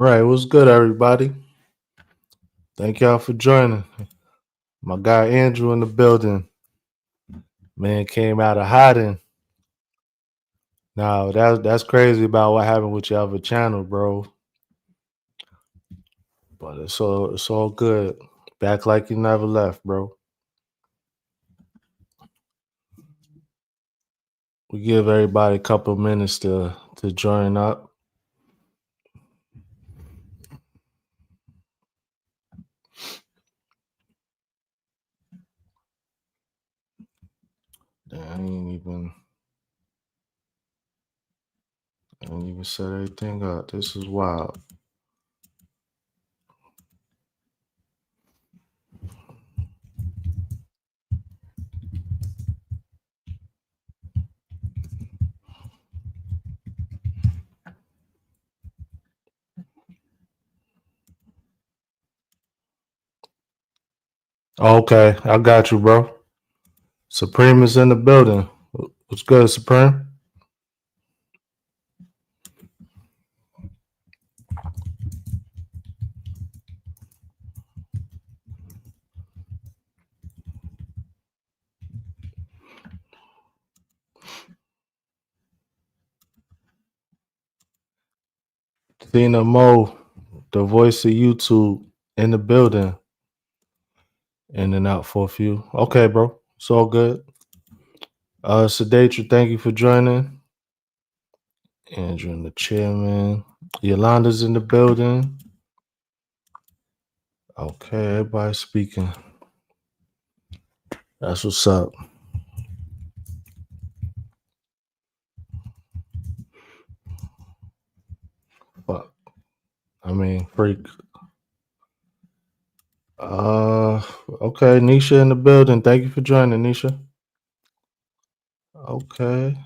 Right, what's good, everybody? Thank y'all for joining. My guy Andrew in the building. Man came out of hiding. Now that's crazy about what happened with your other channel, bro. But it's all good. Back like you never left, bro. We give everybody a couple minutes to join up. I ain't even set everything up. This is wild. Okay, I got you, bro. Supreme is in the building. What's good, Supreme? Tina Mo, the voice of YouTube, in the building. In and out for a few. Okay, bro. It's all good. Sedatra, thank you for joining. Andrew and the chairman. Yolanda's in the building. Okay, everybody speaking. That's what's up. Fuck. I mean, freak. Okay, Nisha in the building. Thank you for joining, Nisha. Okay.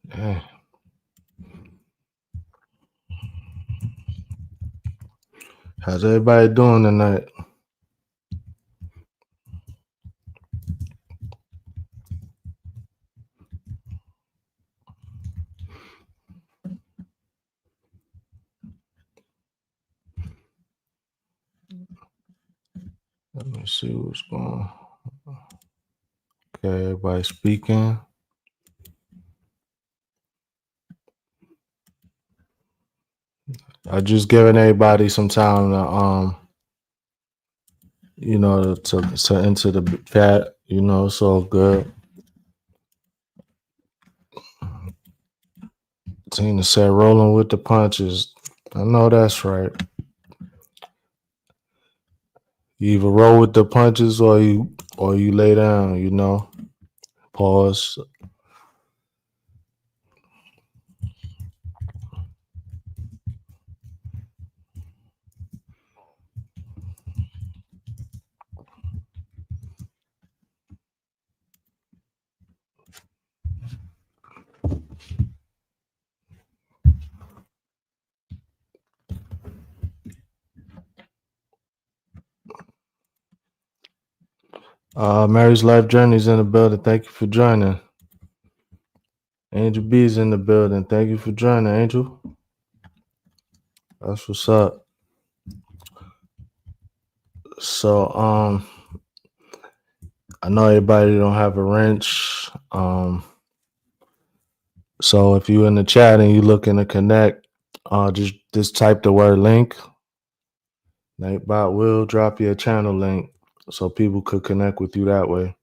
Yeah. How's everybody doing tonight? Let me see what's going on. Okay, everybody speaking. I just giving everybody some time to enter the chat. It's all good. Tina said, "Rolling with the punches." I know that's right. You either roll with the punches or you lay down. Pause. Mary's Life Journey's in the building. Thank you for joining. Angel B's in the building. Thank you for joining, Angel. That's what's up. So I know everybody don't have a wrench. So if you in the chat and you looking to connect, just type the word link. Nightbot will drop you a channel link so people could connect with you that way.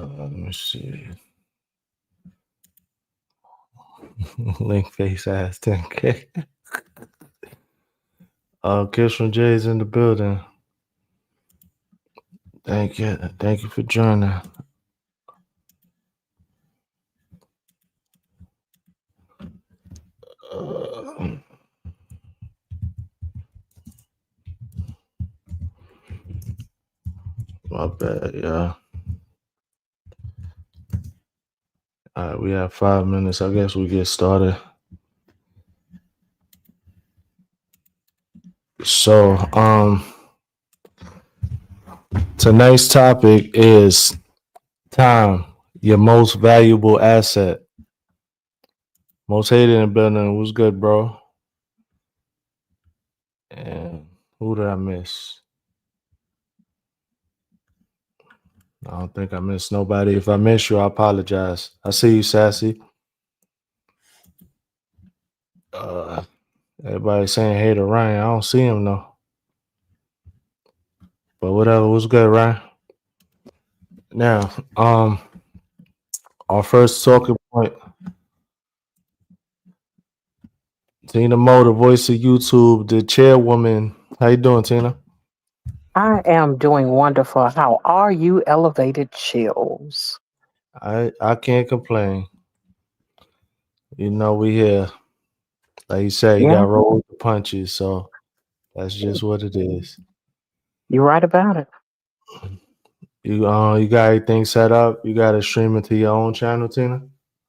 Let me see. Link face ass 10K. Kiss from Jay's in the building. Thank you. Thank you for joining. My bad, yeah. All right, we have 5 minutes. I guess we get started. So, tonight's topic is time, your most valuable asset. Most hated in the building. What's good, bro? And who did I miss? I don't think I missed nobody. If I missed you, I apologize. I see you, Sassy. Everybody saying hey to Ryan. I don't see him though. But whatever, what's good, Ryan? Now, our first talking point. Tina Mo, the voice of YouTube, the chairwoman. How you doing, Tina? I am doing wonderful. How are you, Elevated Chills? I can't complain. You know, we here. Like you said, you Yeah, got roll with the punches, so that's just what it is. you're right about it. You got everything set up. You got it streaming to your own channel, Tina.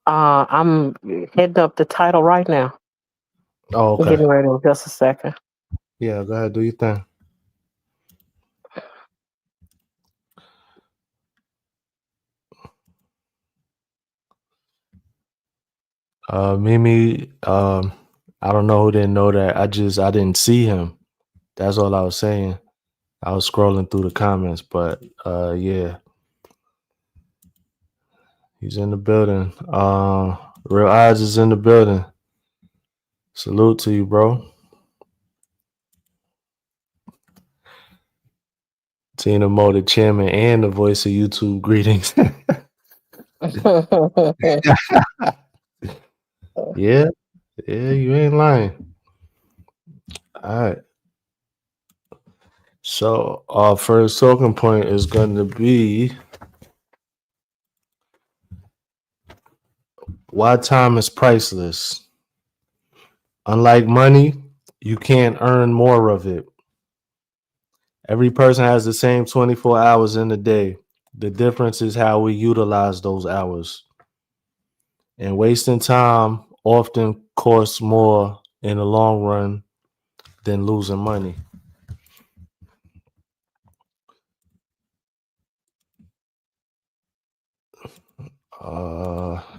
I'm heading up the title right now. Oh, I'm okay. getting ready in just a second. Yeah, go ahead, do your thing. Mimi, I don't know who didn't know that. I didn't see him. That's all I was saying. I was scrolling through the comments, but yeah. He's in the building. Real Odds is in the building. Salute to you, bro. Tina Mo, the chairman and the voice of YouTube. Greetings. Yeah, you ain't lying. All right. So our first talking point is going to be why time is priceless. Unlike money, you can't earn more of it. Every person has the same 24 hours in a day. The difference is how we utilize those hours. And wasting time often costs more in the long run than losing money.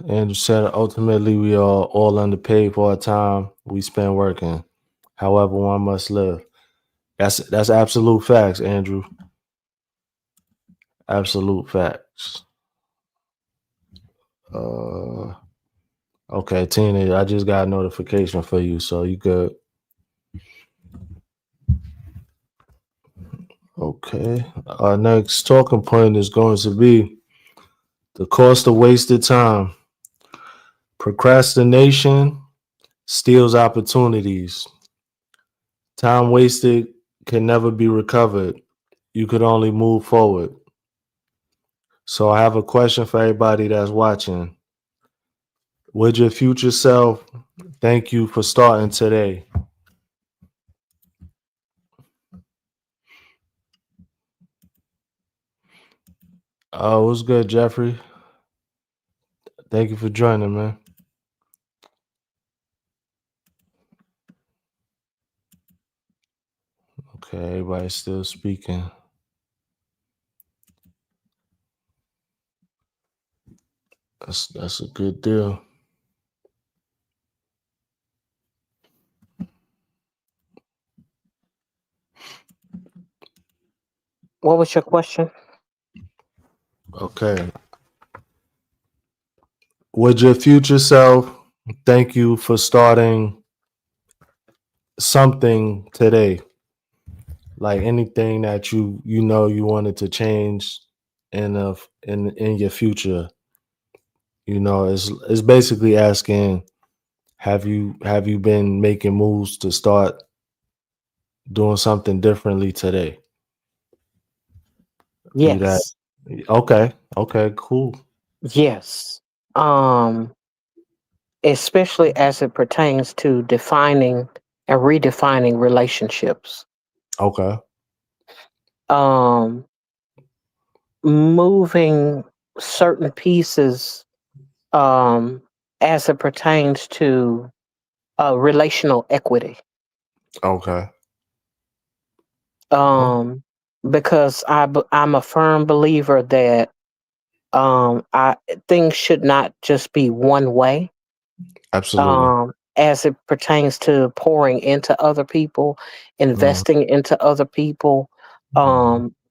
Andrew said ultimately we are all underpaid for our time we spend working. However, one must live. That's absolute facts, Andrew. Absolute facts. Okay, Tina, I just got a notification for you, so you good. Okay. Our next talking point is going to be the cost of wasted time. Procrastination steals opportunities. Time wasted can never be recovered. You could only move forward. So I have a question for everybody that's watching. Would your future self thank you for starting today? What's good, Jeffrey? Thank you for joining, man. Okay, everybody's still speaking. That's a good deal. What was your question? Okay. Would your future self thank you for starting something today? Like anything that you know you wanted to change in your future. You know, it's basically asking, have you been making moves to start doing something differently today? Do that. Yes. Okay. Okay. Cool. Yes. Um, Especially as it pertains to defining and redefining relationships. Okay. Um, Moving certain pieces um as it pertains to relational equity. Okay. Oh, Um, because I'm a firm believer that I things should not just be one way absolutely. as it pertains to pouring into other people, Mm, investing into other people.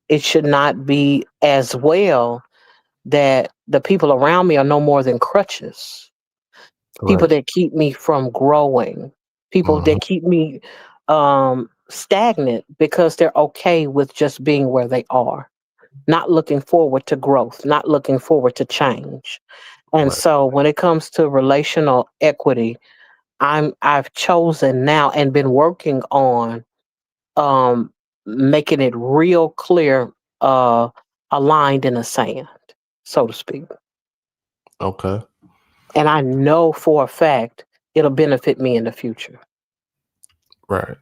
It should not be as well that the people around me are no more than crutches, people correct. that keep me from growing, people Hmm. that keep me stagnant because they're okay with just being where they are, not looking forward to growth, not looking forward to change. And Right. so when it comes to relational equity, I've chosen now and been working on um making it real clear, uh aligned in the sand, so to speak. Okay. And I know for a fact it'll benefit me in the future. Right.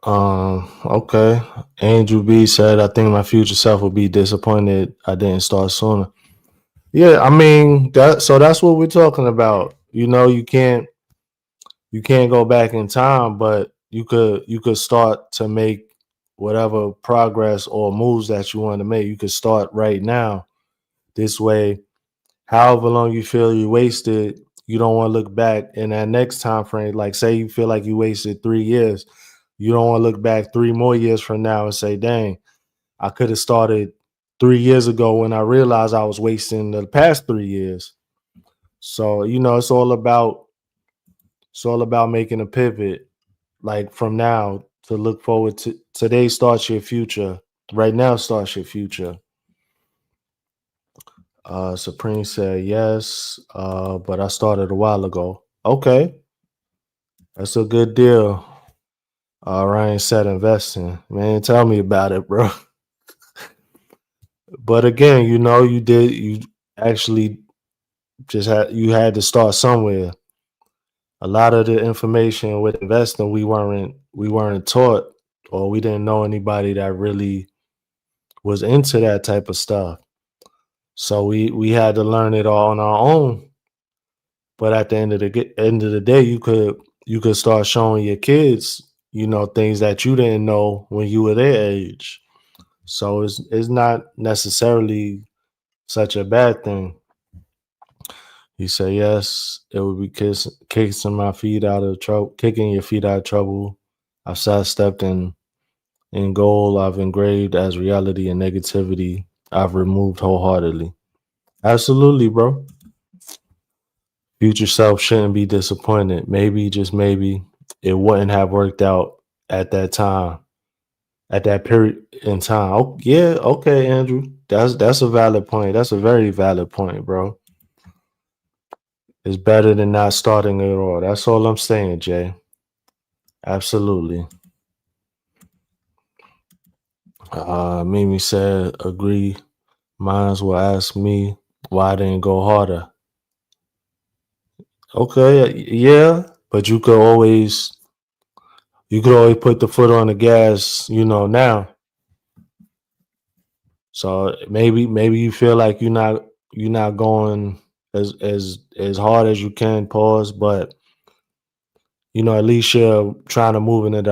Okay. Andrew B said, I think my future self will be disappointed I didn't start sooner. Yeah, I mean that's what we're talking about. You know, you can't go back in time, but you could start to make whatever progress or moves that you want to make. You could start right now. This way, however long you feel you wasted, you don't want to look back in that next time frame. Like say you feel like you wasted 3 years, you don't want to look back 3 more years from now and say, dang, I could have started 3 years ago when I realized I was wasting the past 3 years. So, you know, it's all about making a pivot, like from now to look forward to today starts your future. Right now starts your future. Supreme said yes, but I started a while ago. Okay, that's a good deal. Ryan said investing. Man, tell me about it, bro. But again, you actually you had to start somewhere. A lot of the information with investing we weren't taught, or we didn't know anybody that really was into that type of stuff. So we had to learn it all on our own. But at the end of the day, you could start showing your kids, things that you didn't know when you were their age. So it's not necessarily such a bad thing. He said, yes, it would be kicking my feet out of trouble, kicking your feet out of trouble. I've sidestepped in goal I've engraved as reality and negativity I've removed wholeheartedly. Absolutely, bro. Future self shouldn't be disappointed. Maybe, just maybe, it wouldn't have worked out at that time, at that period in time. Oh, yeah, okay, Andrew. That's a valid point. That's a very valid point, bro. It's better than not starting at all. That's all I'm saying, Jay. Absolutely. Mimi said, agree. Mines will ask me why I didn't go harder. Okay, yeah, but you could always put the foot on the gas, now. So maybe you feel like you're not going as hard as you can, pause, but at least you're trying to move in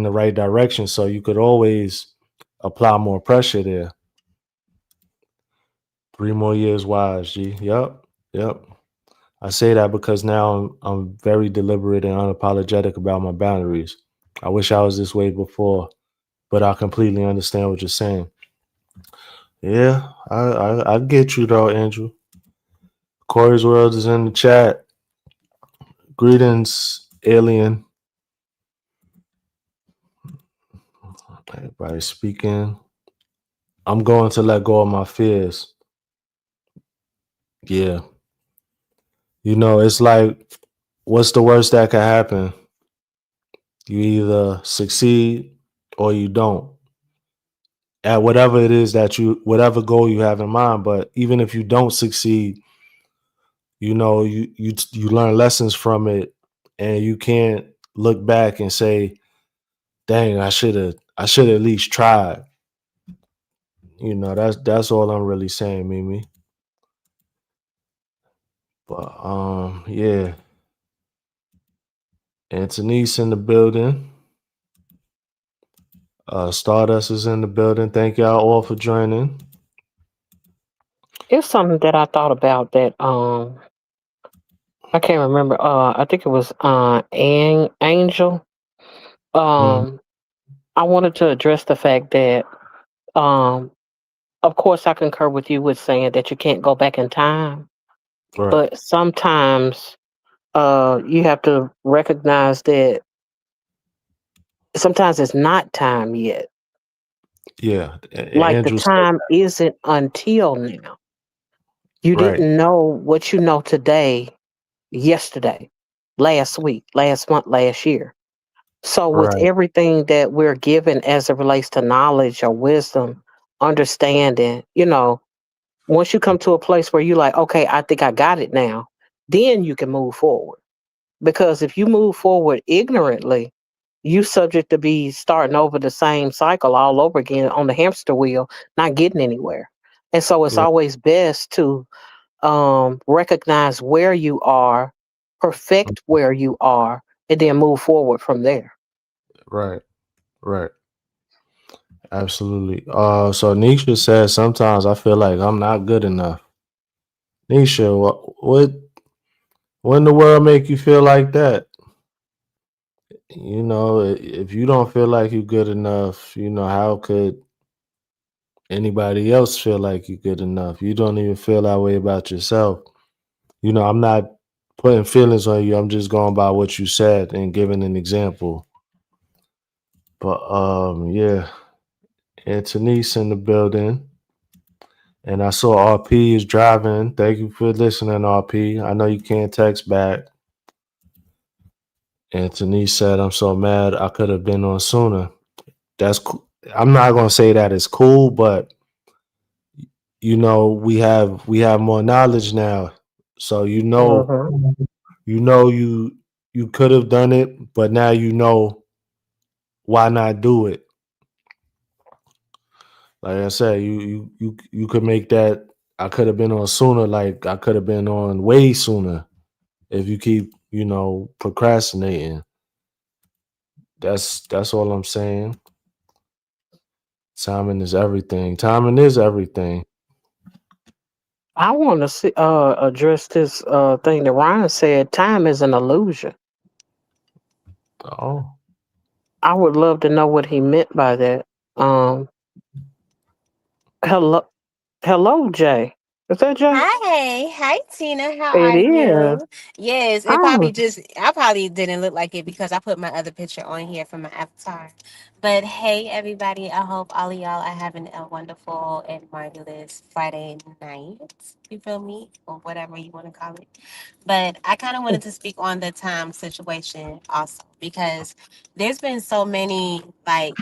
the right direction. So you could always apply more pressure there. 3 more years wise, G. Yep. Yep. I say that because now I'm very deliberate and unapologetic about my boundaries. I wish I was this way before, but I completely understand what you're saying. Yeah, I get you though, Andrew. Corey's World is in the chat. Greetings, alien. Everybody speaking. I'm going to let go of my fears. Yeah. It's like, what's the worst that could happen? You either succeed or you don't at whatever it is whatever goal you have in mind. But even if you don't succeed, you learn lessons from it, and you can't look back and say, "Dang, I should at least try." That's all I'm really saying, Mimi. But yeah, Antonice in the building. Stardust is in the building. Thank y'all all for joining. It's something that I thought about that I can't remember. I think it was Angel. Mhm. Um I wanted to address the fact that um of course I concur with you with saying that you can't go back in time, Right. but sometimes you have to recognize that sometimes it's not time yet. Yeah. Like the Andrew said time that. isn't until now. You Right. didn't know what you know today, yesterday, last week, last month, last year. So, with Right. everything that we're given as it relates to knowledge or wisdom, understanding, once you come to a place where you're like, okay, I think I got it now, then you can move forward. Because if you move forward ignorantly, you subject to be starting over the same cycle all over again on the hamster wheel, not getting anywhere. And so it's Yeah. always best to recognize where you are, perfect where you are, and then move forward from there. Right. Right. Absolutely. So Nisha says sometimes I feel like I'm not good enough. Nisha, what when the world make you feel like that? If you don't feel like you're good enough, how could anybody else feel like you're good enough? You don't even feel that way about yourself. I'm not putting feelings on you. I'm just going by what you said and giving an example. But yeah, Antonice in the building. And I saw RP is driving. Thank you for listening, RP. I know you can't text back. Anthony said, I'm so mad I could have been on sooner. That's cool. I'm not gonna say that it's cool, but we have more knowledge now. So Hmm. you could have done it, but now why not do it? Like I said, you could make that I could have been on sooner, like I could have been on way sooner if you keep, procrastinating. That's all I'm saying. Timing is everything. Timing is everything. I want to address this thing that Ryan said. Time is an illusion. Oh, I would love to know what he meant by that. Um, hello, hello, Jay. Is that Jay? Hi, hi Tina, how It are is. you? Yes, Oh, I probably didn't look like it because I put my other picture on here for my avatar. But hey everybody, I hope all of y'all are having a wonderful and marvelous Friday night. You feel me? Or whatever you want to call it. But I kind of wanted to speak on the time situation also because there's been so many like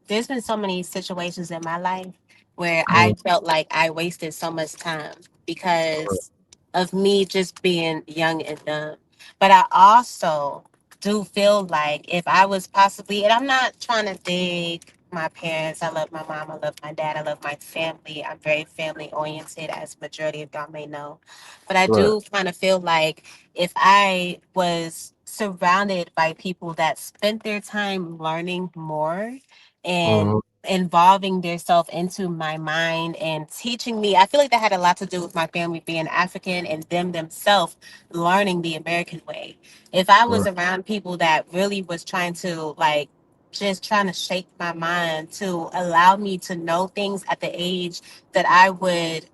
there's been so many situations in my life where I mm, felt like I wasted so much time because of me just being young and dumb. But I also do feel like if I was possibly, and I'm not trying to dig my parents, I love my mom, I love my dad, I love my family. I'm very family oriented, as majority of y'all may know. But I right. do kind of feel like if I was surrounded by people that spent their time learning more and Mhm, involving themselves into my mind and teaching me. I feel like that had a lot to do with my family being African and them themselves learning the American way. If I was right. around people that really was trying to like just trying to shape my mind to allow me to know things at the age that I would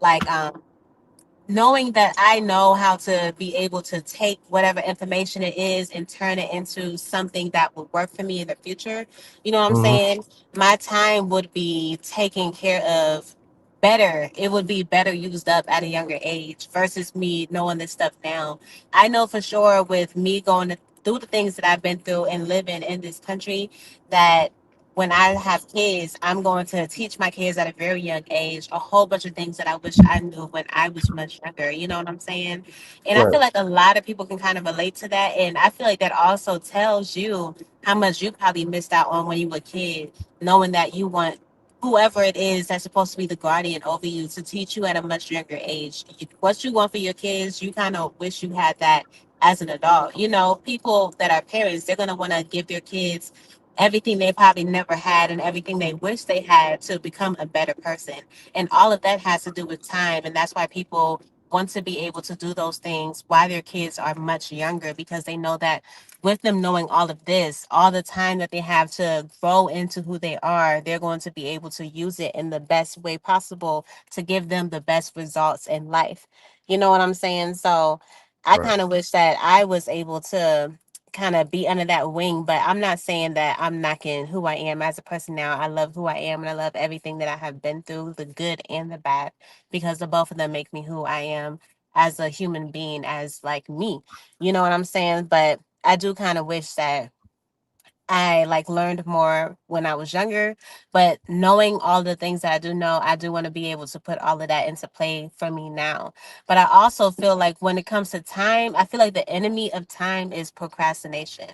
like knowing that I know how to be able to take whatever information it is and turn it into something that would work for me in the future. You know what I'm Hmm. saying? My time would be taken care of better. It would be better used up at a younger age versus me knowing this stuff now. I know for sure with me going through the things that I've been through and living in this country that when I have kids, I'm going to teach my kids at a very young age a whole bunch of things that I wish I knew when I was much younger. You know what I'm saying? And I Right. feel like a lot of people can kind of relate to that. And I feel like that also tells you how much you probably missed out on when you were a kid, knowing that you want whoever it is that's supposed to be the guardian over you to teach you at a much younger age. What you want for your kids, you kind of wish you had that as an adult. You know, people that are parents, they're going to want to give their kids everything they probably never had and everything they wish they had to become a better person. And all of that has to do with time. And that's why people want to be able to do those things while their kids are much younger because they know that with them knowing all of this, all the time that they have to grow into who they are, they're going to be able to use it in the best way possible to give them the best results in life. You know what I'm saying? So I Right. kind of wish that I was able to kind of be under that wing, but I'm not saying that I'm knocking who I am as a person now. I love who I am and I love everything that I have been through, the good and the bad, because the both of them make me who I am as a human being, as like me. You know what I'm saying? But I do kind of wish that I like learned more when I was younger, but knowing all the things that I do know, I do want to be able to put all of that into play for me now. But I also feel like when it comes to time, I feel like the enemy of time is procrastination.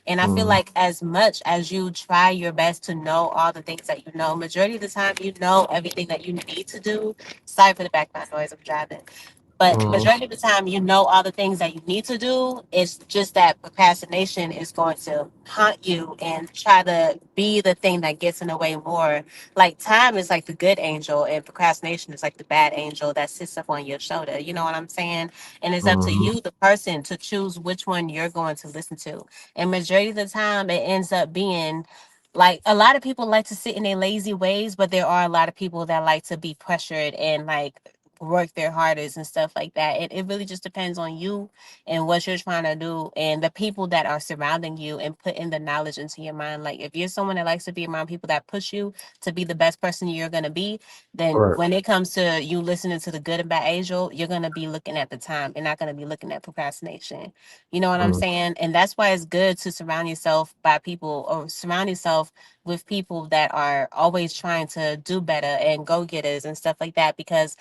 And I feel Hmm. like as much as you try your best to know all the things that you know, majority of the time you know everything that you need to do. Sorry for the background noise, I'm driving. But Hmm. majority of the time, you know all the things that you need to do. It's just that procrastination is going to haunt you and try to be the thing that gets in the way more. Like time is like the good angel, and procrastination is like the bad angel that sits up on your shoulder. You know what I'm saying? And it's up to Hmm. you, the person, to choose which one you're going to listen to. And majority of the time, it ends up being like a lot of people like to sit in their lazy ways, but there are a lot of people that like to be pressured and like work their hardest and stuff like that. It really just depends on you and what you're trying to do and the people that are surrounding you and putting the knowledge into your mind. Like if you're someone that likes to be around people that push you to be the best person you're gonna be, then Right. when it comes to you listening to the good and bad angel, you're gonna be looking at the time and not gonna be looking at procrastination. You know what I'm Mm. saying? And that's why it's good to surround yourself by people or surround yourself with people that are always trying to do better and go getters and stuff like that because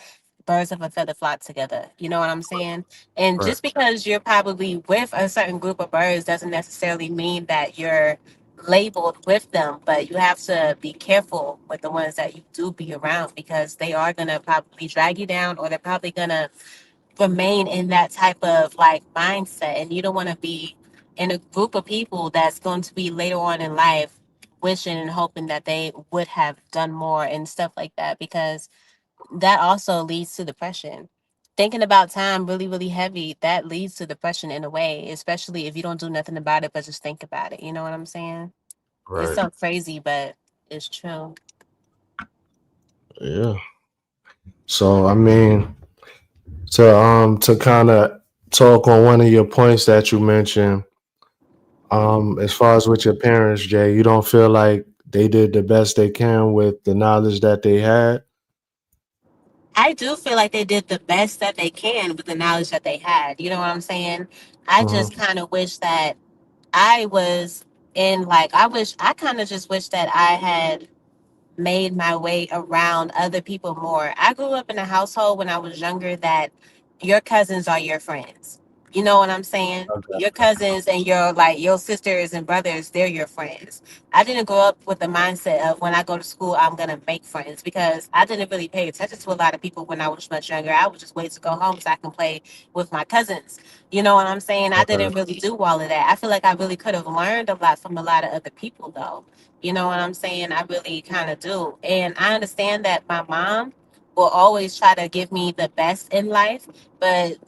birds of a feather flock together. You know what I'm saying? And Right. just because you're probably with a certain group of birds doesn't necessarily mean that you're labeled with them, but you have to be careful with the ones that you do be around because they are going to probably drag you down or they're probably going to remain in that type of like mindset. And you don't want to be in a group of people that's going to be later on in life wishing and hoping that they would have done more and stuff like that because that also leads to depression. Thinking about time really, really heavy, that leads to depression in a way, especially if you don't do nothing about it, but just think about it. You know what I'm saying? It's Right. so crazy, but it's true. Yeah. So I mean, to kind of talk on one of your points that you mentioned, as far as with your parents, Jay, you don't feel like they did the best they can with the knowledge that they had. I do feel like they did the best that they can with the knowledge that they had. You know what I'm saying? I Hmm. just kind of wish that I was in like, I kind of just wish that I had made my way around other people more. I grew up in a household when I was younger that your cousins are your friends. You know what I'm saying? Your cousins and your like your sisters and brothers, they're your friends. I didn't grow up with the mindset of when I go to school, I'm gonna make friends because I didn't really pay attention to a lot of people when I was much younger. I would just wait to go home so I can play with my cousins. You know what I'm saying? I Okay. didn't really do all of that. I feel like I really could have learned a lot from a lot of other people though. You know what I'm saying? I really kind of do. And I understand that my mom will always try to give me the best in life, but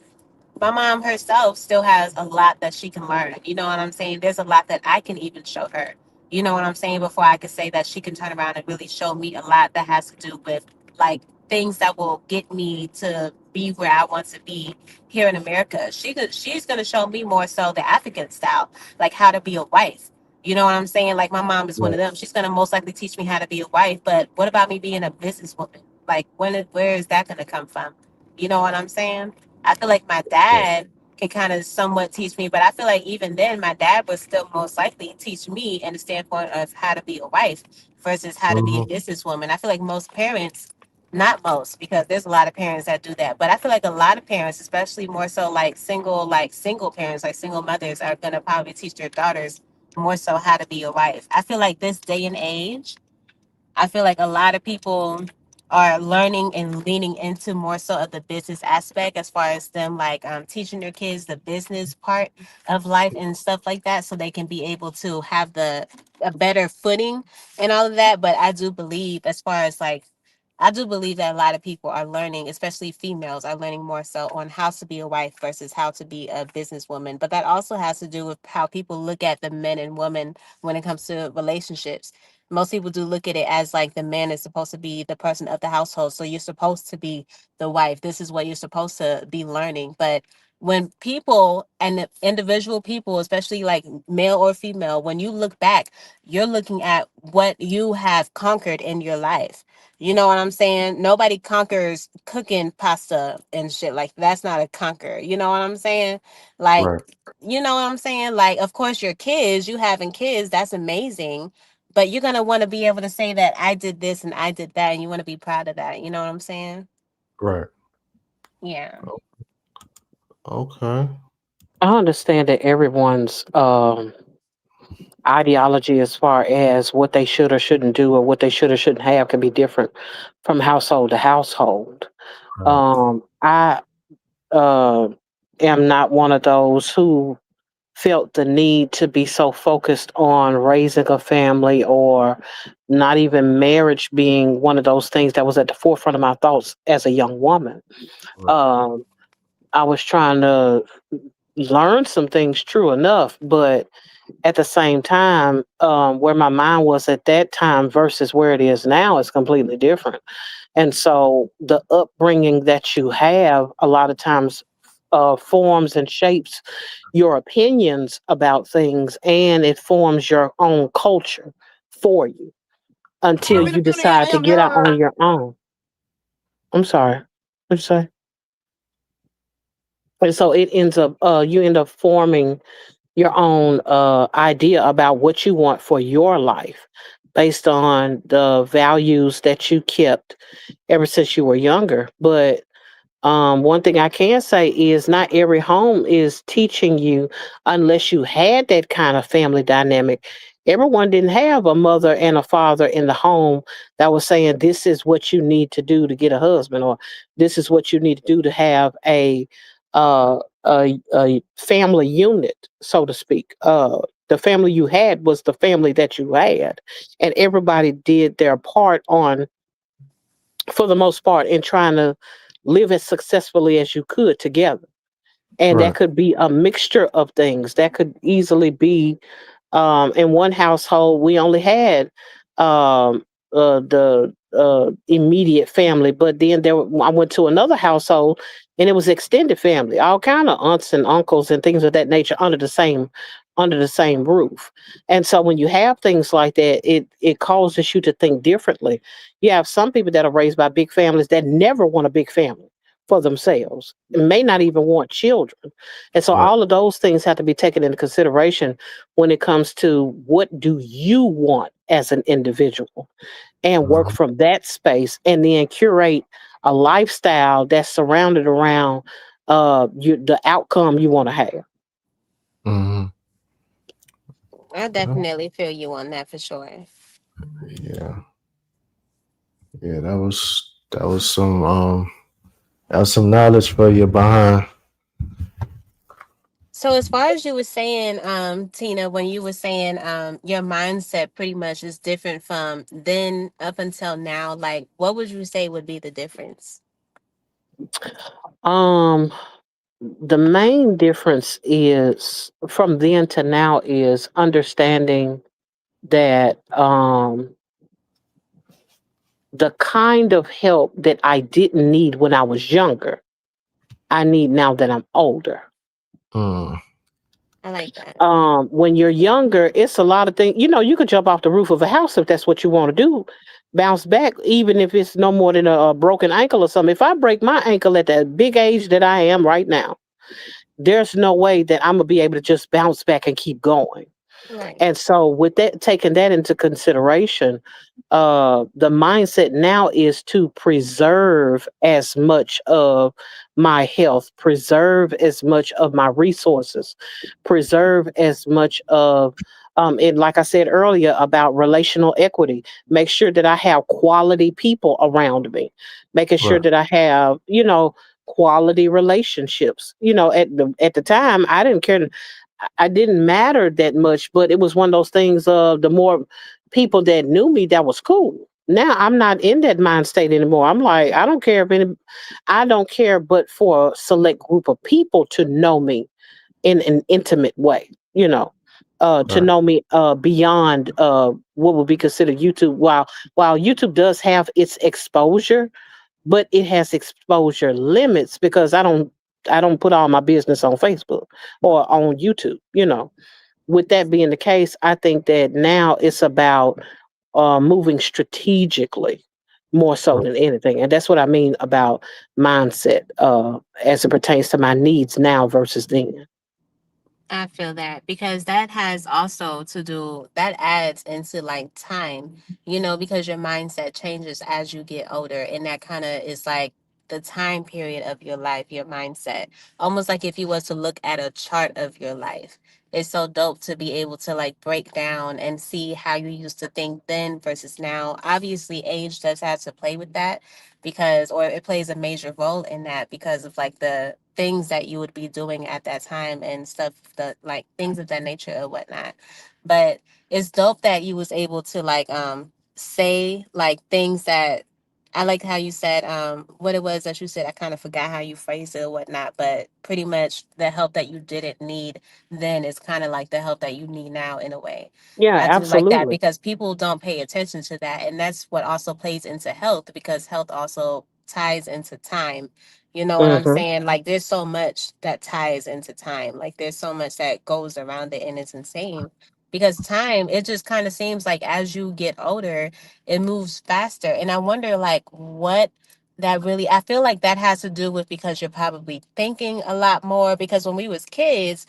my mom herself still has a lot that she can learn. You know what I'm saying? There's a lot that I can even show her. You know what I'm saying? Before I could say that she can turn around and really show me a lot that has to do with like things that will get me to be where I want to be here in America. She's gonna show me more so the African style, like how to be a wife. You know what I'm saying? Like my mom is one Right. of them. She's gonna most likely teach me how to be a wife. But what about me being a businesswoman? Like where is that gonna come from? You know what I'm saying? I feel like my Right. dad can kind of somewhat teach me, but I feel like even then my dad would still most likely teach me in the standpoint of how to be a wife versus how to be a Mm-hmm. businesswoman. I feel like most parents, not most, because there's a lot of parents that do that, but I feel like a lot of parents, especially more so like single parents, like single mothers, are gonna probably teach their daughters more so how to be a wife. I feel like this day and age, I feel like a lot of people are learning and leaning into more so of the business aspect as far as them like teaching their kids the business part of life and stuff like that so they can be able to have the a better footing and all of that. But I do believe as far as like I do believe that a lot of people are learning, especially females, are learning more so on how to be a wife versus how to be a businesswoman. But that also has to do with how people look at the men and women when it comes to relationships. Most people do look at it as like the man is supposed to be the person of the household. So you're supposed to be the wife. This is what you're supposed to be learning. But when people and individual people, especially like male or female, when you look back, you're looking at what you have conquered in your life. You know what I'm saying? Nobody conquers cooking pasta and shit. Like that's not a conquer. You know what I'm saying? Like, Right. you know what I'm saying? Like, of course, your kids, you having kids, that's amazing. But you're gonna want to be able to say that I did this and I did that, and you want to be proud of that. You know what I'm saying? Right. Yeah. Okay. I understand that everyone's ideology as far as what they should or shouldn't do or what they should or shouldn't have can be different from household to household. Right. I uh, am not one of those who felt the need to be so focused on raising a family or not even marriage being one of those things that was at the forefront of my thoughts as a young woman. Right. Um, I was trying to learn some things, true enough, but at the same time, where my mind was at that time versus where it is now is completely different. And so the upbringing that you have a lot of times forms and shapes your opinions about things and it forms your own culture for you until Right. you decide to get out on your own. I'm sorry. What'd you say? And so it ends up, you end up forming your own idea about what you want for your life based on the values that you kept ever since you were younger. But one thing I can say is not every home is teaching you unless you had that kind of family dynamic. Everyone didn't have a mother and a father in the home that was saying this is what you need to do to get a husband, or this is what you need to do to have a family unit, so to speak. The family you had was the family that you had, and everybody did their part on, for the most part, in trying to live as successfully as you could together. And that Right. could be a mixture of things. That could easily be in one household, we only had the immediate family, but then I went to another household, and it was extended family, all kind of aunts and uncles and things of that nature under the same roof. And so when you have things like that, it causes you to think differently. You have some people that are raised by big families that never want a big family for themselves, and may not even want children. And so Right. all of those things have to be taken into consideration when it comes to what do you want as an individual, and work Mhm. from that space and then curate a lifestyle that's surrounded around the outcome you want to have. Mhm. I Yeah. definitely feel you on that for sure. Yeah. Yeah. That was some knowledge for you behind. So as far as you were saying, Tina, when you were saying your mindset pretty much is different from then up until now, like what would you say would be the difference? um the main difference is from then to now is understanding that the kind of help that I didn't need when I was younger. I need now that I'm older. Mm. I like that. When you're younger, it's a lot of things. You could jump off the roof of a house if that's what you want to do. Bounce back, even if it's no more than a broken ankle or something. If I break my ankle at that big age that I am right now, there's no way that I'm gonna be able to just bounce back and keep going. Right. And so, with that, taking that into consideration, the mindset now is to preserve as much of my health, preserve as much of my resources, preserve as much of, and like I said earlier about relational equity, make sure that I have quality people around me, making sure Right. that I have, quality relationships. At the time, I didn't care. I didn't matter that much, but it was one of those things of the more people that knew me, that was cool. Now I'm not in that mind state anymore. I'm like, I don't care, but for a select group of people to know me in an intimate way, to Right. know me beyond what would be considered YouTube. While YouTube does have its exposure, but it has exposure limits because I don't put all my business on Facebook or on YouTube. With that being the case, I think that now it's about moving strategically more so Right. than anything, and that's what I mean about mindset as it pertains to my needs now versus then. I feel that because that has also to do that adds into like time, because your mindset changes as you get older, and that kind of is like the time period of your life, your mindset. Almost like if you was to look at a chart of your life. It's so dope to be able to like break down and see how you used to think then versus now. Obviously, age does have to play with that because, or it plays a major role in that because of like the things that you would be doing at that time and stuff that like things of that nature or whatnot. But it's dope that you was able to like say like things that I like how you said what it was that you said. I kind of forgot how you phrased it or whatnot, but pretty much the help that you didn't need then is kind of like the help that you need now in a way. Yeah, I do like that absolutely. because people don't pay attention to that. And that's what also plays into health because health also ties into time. You know what I'm Hmm. saying? Like, there's so much that ties into time. Like, there's so much that goes around it, and it's insane. Because time, it just kind of seems like as you get older, it moves faster. And I wonder, like, what that really, I feel like that has to do with because you're probably thinking a lot more. Because when we was kids,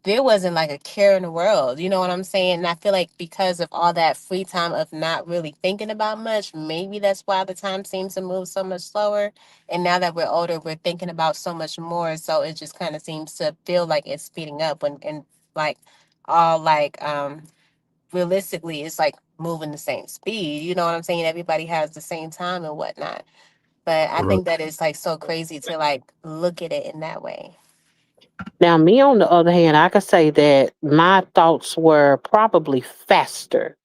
there wasn't like a care in the world. You know what I'm saying? And I feel like because of all that free time of not really thinking about much, maybe that's why the time seems to move so much slower. And now that we're older, we're thinking about so much more. So it just kind of seems to feel like it's speeding up when and like all like realistically it's like moving the same speed. You know what I'm saying? Everybody has the same time and whatnot. But I Right. think that is like so crazy to like look at it in that way. Now, me on the other hand, I could say that my thoughts were probably faster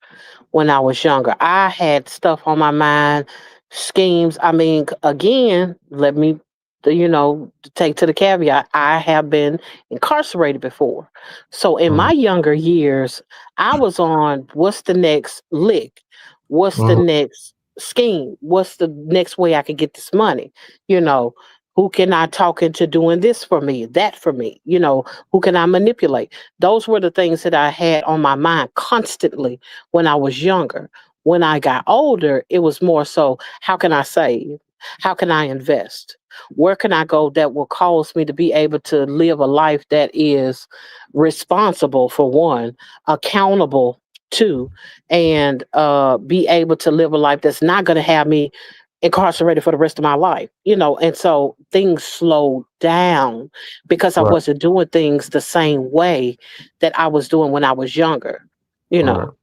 when I was younger. I had stuff on my mind, schemes. I mean, again, let me, take to the caveat. I have been incarcerated before. So in Mm. my younger years, I was on what's the next lick? What's the Mm. next scheme? What's the next way I could get this money? You know, who can I talk into doing this for me, that for me? Who can I manipulate? Those were the things that I had on my mind constantly when I was younger. When I got older, it was more so how can I save? How can I invest? Where can I go that will cause me to be able to live a life that is responsible for one, accountable two, and be able to live a life that's not going to have me incarcerated for the rest of my life, and so things slowed down because I Right. wasn't doing things the same way that I was doing when I was younger, you Right. know.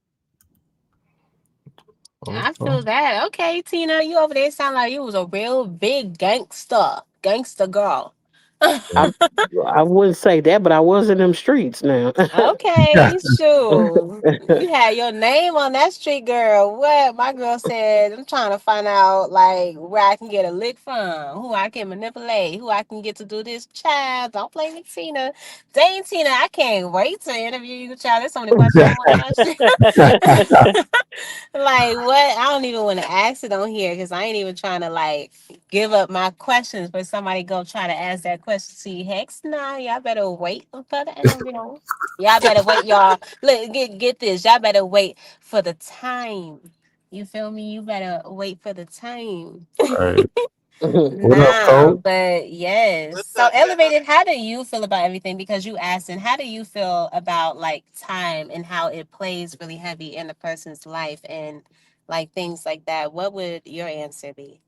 I Okay. feel that. Okay, Tina, you over there sound like you was a real big gangster girl. I I wouldn't say that, but I was in them streets now. Okay, sure. You had your name on that street, girl. What? My girl said, I'm trying to find out like where I can get a lick from, who I can manipulate, who I can get to do this. Child, don't play with Tina. Dang, Tina, I can't wait to interview you, child. There's so many questions I want to ask you. Like what? I don't even want to ask it on here because I ain't even trying to like give up my questions for somebody go try to ask that question to you. Heck nah, y'all better wait for the interview. Y'all better wait, y'all. Look, get this. Y'all better wait for the time. You feel me? You better wait for the time. Right. What up, Nah, Cole? but yes. What's So up, y'all? elevated, how do you feel about everything? Because you asked, and how do you feel about like time and how it plays really heavy in a person's life and like things like that? What would your answer be?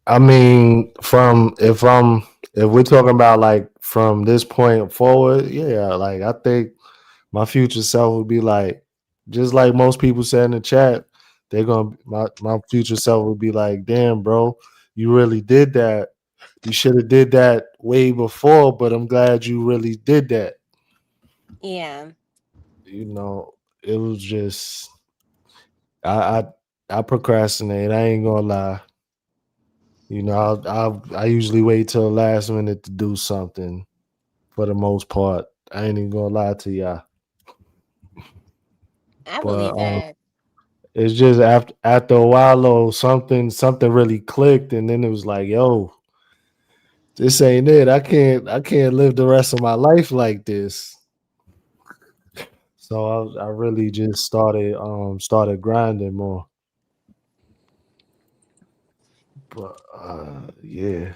I mean, if we're talking about like from this point forward, yeah, like I think my future self would be like, just like most people said in the chat, they're gonna my future self would be like, damn, bro, you really did that. You should have did that way before, but I'm glad you really did that. Yeah. You know, it was just I I procrastinate. I ain't gonna lie. You know, I usually wait till the last minute to do something for the most part. I ain't even gonna lie to y'all. I But believe that. it's just after a while though, something really clicked, and then it was like, yo, this ain't it. I can't live the rest of my life like this. So I really just started grinding more. But yeah.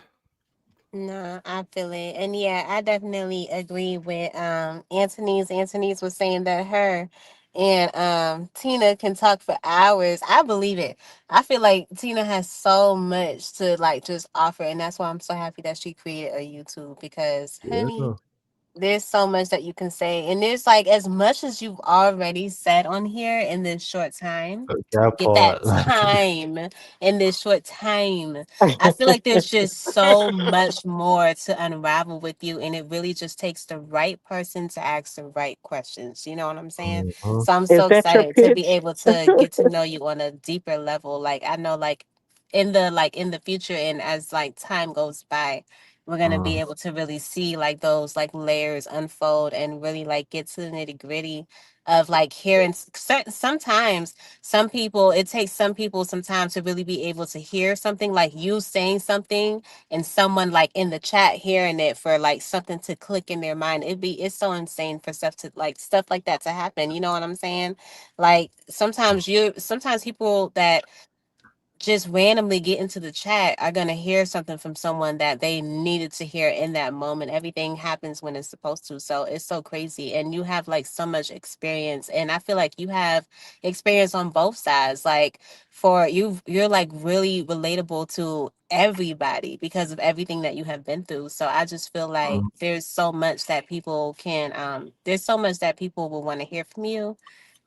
No, I feel it. And yeah, I definitely agree with Anthony's. Anthony's was saying that her and Tina can talk for hours. I believe it. I feel like Tina has so much to like just offer, and that's why I'm so happy that she created a YouTube because honey, Yeah. there's so much that you can say. And there's like as much as you've already said on here in this short time. That Get that part. time in this short time. I feel like there's just so much more to unravel with you, and it really just takes the right person to ask the right questions. You know what I'm saying? Mhm. So I'm Is so that your excited to be pitch? able to get to know you on a deeper level. Like I know, like in the future, and as like time goes by, we're gonna be Mhm. able to really see like those like layers unfold and really like get to the nitty gritty of like hearing certain sometimes some people it takes some people some time to really be able to hear something like you saying something and someone like in the chat hearing it for like something to click in their mind. It's so insane for stuff like that to happen. You know what I'm saying? Like sometimes people that just randomly get into the chat are going to hear something from someone that they needed to hear in that moment. Everything happens when it's supposed to. So it's so crazy. And you have like so much experience. And I feel like you have experience on both sides. Like for you, you're like really relatable to everybody because of everything that you have been through. So I just feel like Mhm. there's so much that people will want to hear from you,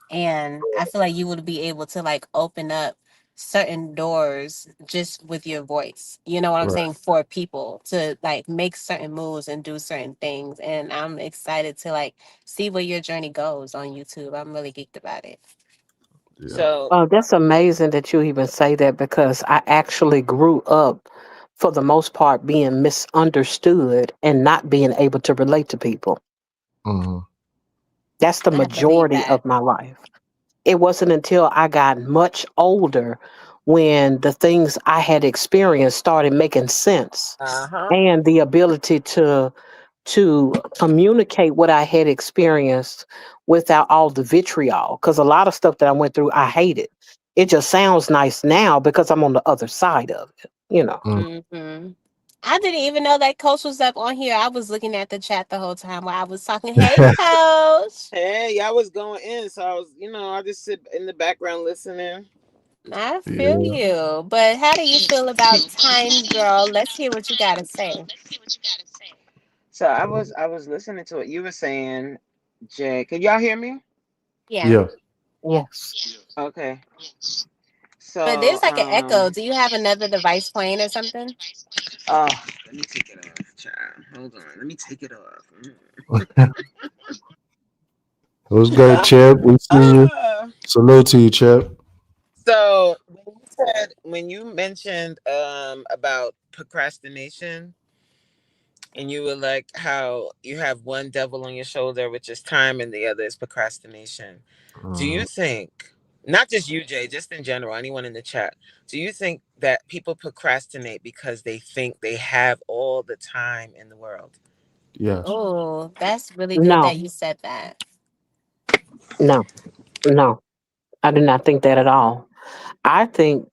and I feel like you would be able to like open up certain doors just with your voice. You know what I'm Right. saying? For people to like make certain moves and do certain things. And I'm excited to like see where your journey goes on YouTube. I'm really geeked about it. Yeah. So, That's amazing that you even say that because I actually grew up, for the most part, being misunderstood and not being able to relate to people. Mhm. That's the I believe majority that. of my life. It wasn't until I got much older when the things I had experienced started making sense, uh-huh. and the ability to communicate what I had experienced without all the vitriol. Because a lot of stuff that I went through, I hated. It just sounds nice now because I'm on the other side of it, you know. Mm. Hmm. I didn't even know that Coach was up on here. I was looking at the chat the whole time while I was talking. Hey, Coach. Hey, y'all was going in, so I was, I just sit in the background listening. I feel Yeah. you. But how do you feel about time, girl? Let's hear what you got to say. So I was listening to what you were saying, Jay. Can y'all hear me? Yeah. Yeah. Yes. Okay. But So there's like an echo. Do you have another device playing or something? oh, let me take it off, child. Hold on. Let me take it off. It was good, Chip. We see you. Ah. Salute to you, Chip. So when you mentioned about procrastination, and you were like how you have one devil on your shoulder, which is time, and the other is procrastination. Do Mhm. you think Not just you, Jay, just in general, anyone in the chat. Do you think that people procrastinate because they think they have all the time in the world? Yes. Oh, that's really good No, that you said that. no, no. I do not think that at all. I think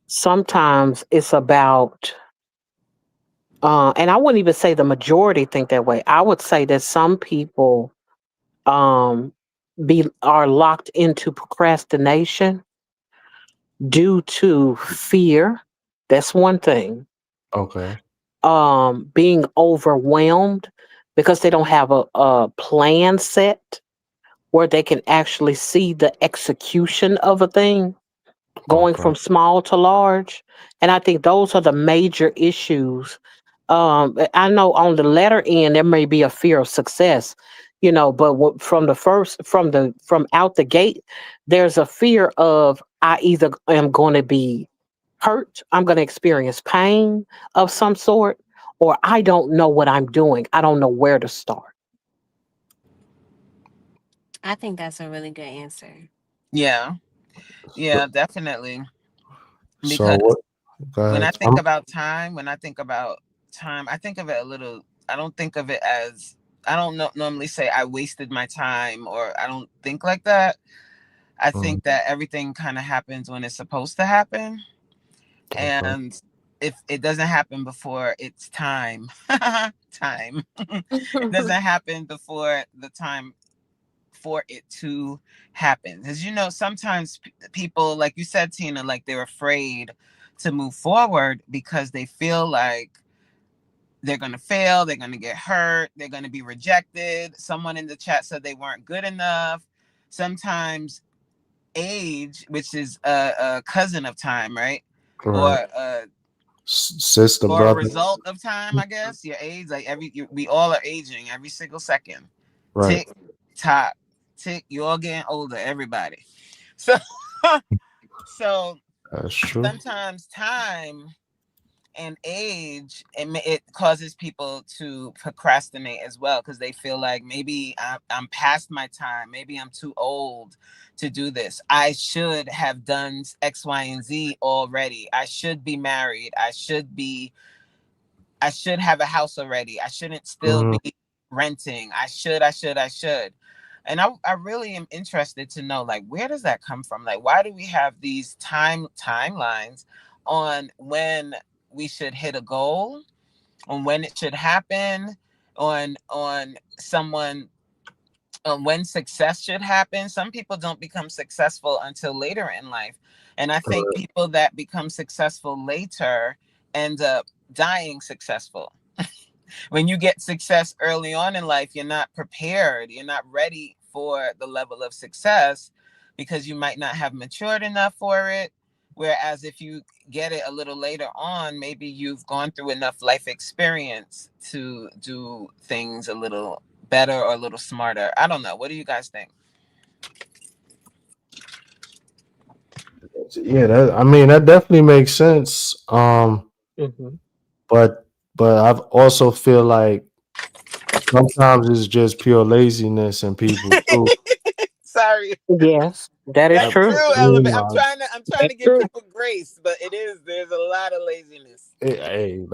sometimes it's about, and I wouldn't even say the majority think that way. I would say that some people um, are locked into procrastination due to fear. That's one thing. Okay. Being overwhelmed because they don't have a plan set where they can actually see the execution of a thing going Okay. from small to large. And I think those are the major issues. I know on the letter end there may be a fear of success, but from the first, from out the gate, there's a fear of I either am going to be hurt, I'm going to experience pain of some sort, or I don't know what I'm doing. I don't know where to start. I think that's a really good answer. Yeah, So, yeah, definitely. so Because what? Go when I ahead. think about time, I think of it a little. I don't think of it as. I don't normally say I wasted my time, or I don't think like that. I Mm, think that everything kind of happens when it's supposed to happen, okay. and if it doesn't happen before it's time, time, it doesn't happen before the time for it to happen. Because sometimes people, like you said, Tina, like they're afraid to move forward because they feel like they're going to fail, they're going to get hurt, they're going to be rejected. Someone in the chat said they weren't good enough. Sometimes age, which is a cousin of time, right? Or Right. Sister, a brother. result of time, I guess. Your age, like we all are aging every single second. Right. Tick tock, tick. You all getting older, everybody. So, so That's true. sometimes time and age it causes people to procrastinate as well because they feel like maybe I'm past my time, maybe I'm too old to do this. I should have done X, Y, and Z already. I should be married. I should have a house already. I shouldn't still Mm, be renting. I should. And I really am interested to know, like, where does that come from? Like, why do we have these timelines on when we should hit a goal, on when it should happen, on someone when success should happen? Some people don't become successful until later in life. And I think correct. people that become successful later end up dying successful. When you get success early on in life, you're not prepared, you're not ready for the level of success because you might not have matured enough for it. Whereas if you get it a little later on, maybe you've gone through enough life experience to do things a little better or a little smarter. I don't know. What do you guys think? Yeah, I mean that definitely makes sense. Hmm. But I've also feel like sometimes it's just pure laziness in people too. Sorry. Yes, that is I, That's true. true, you Element. I'm know, trying to I'm trying That's to give true. people grace, but there's a lot of laziness. hey,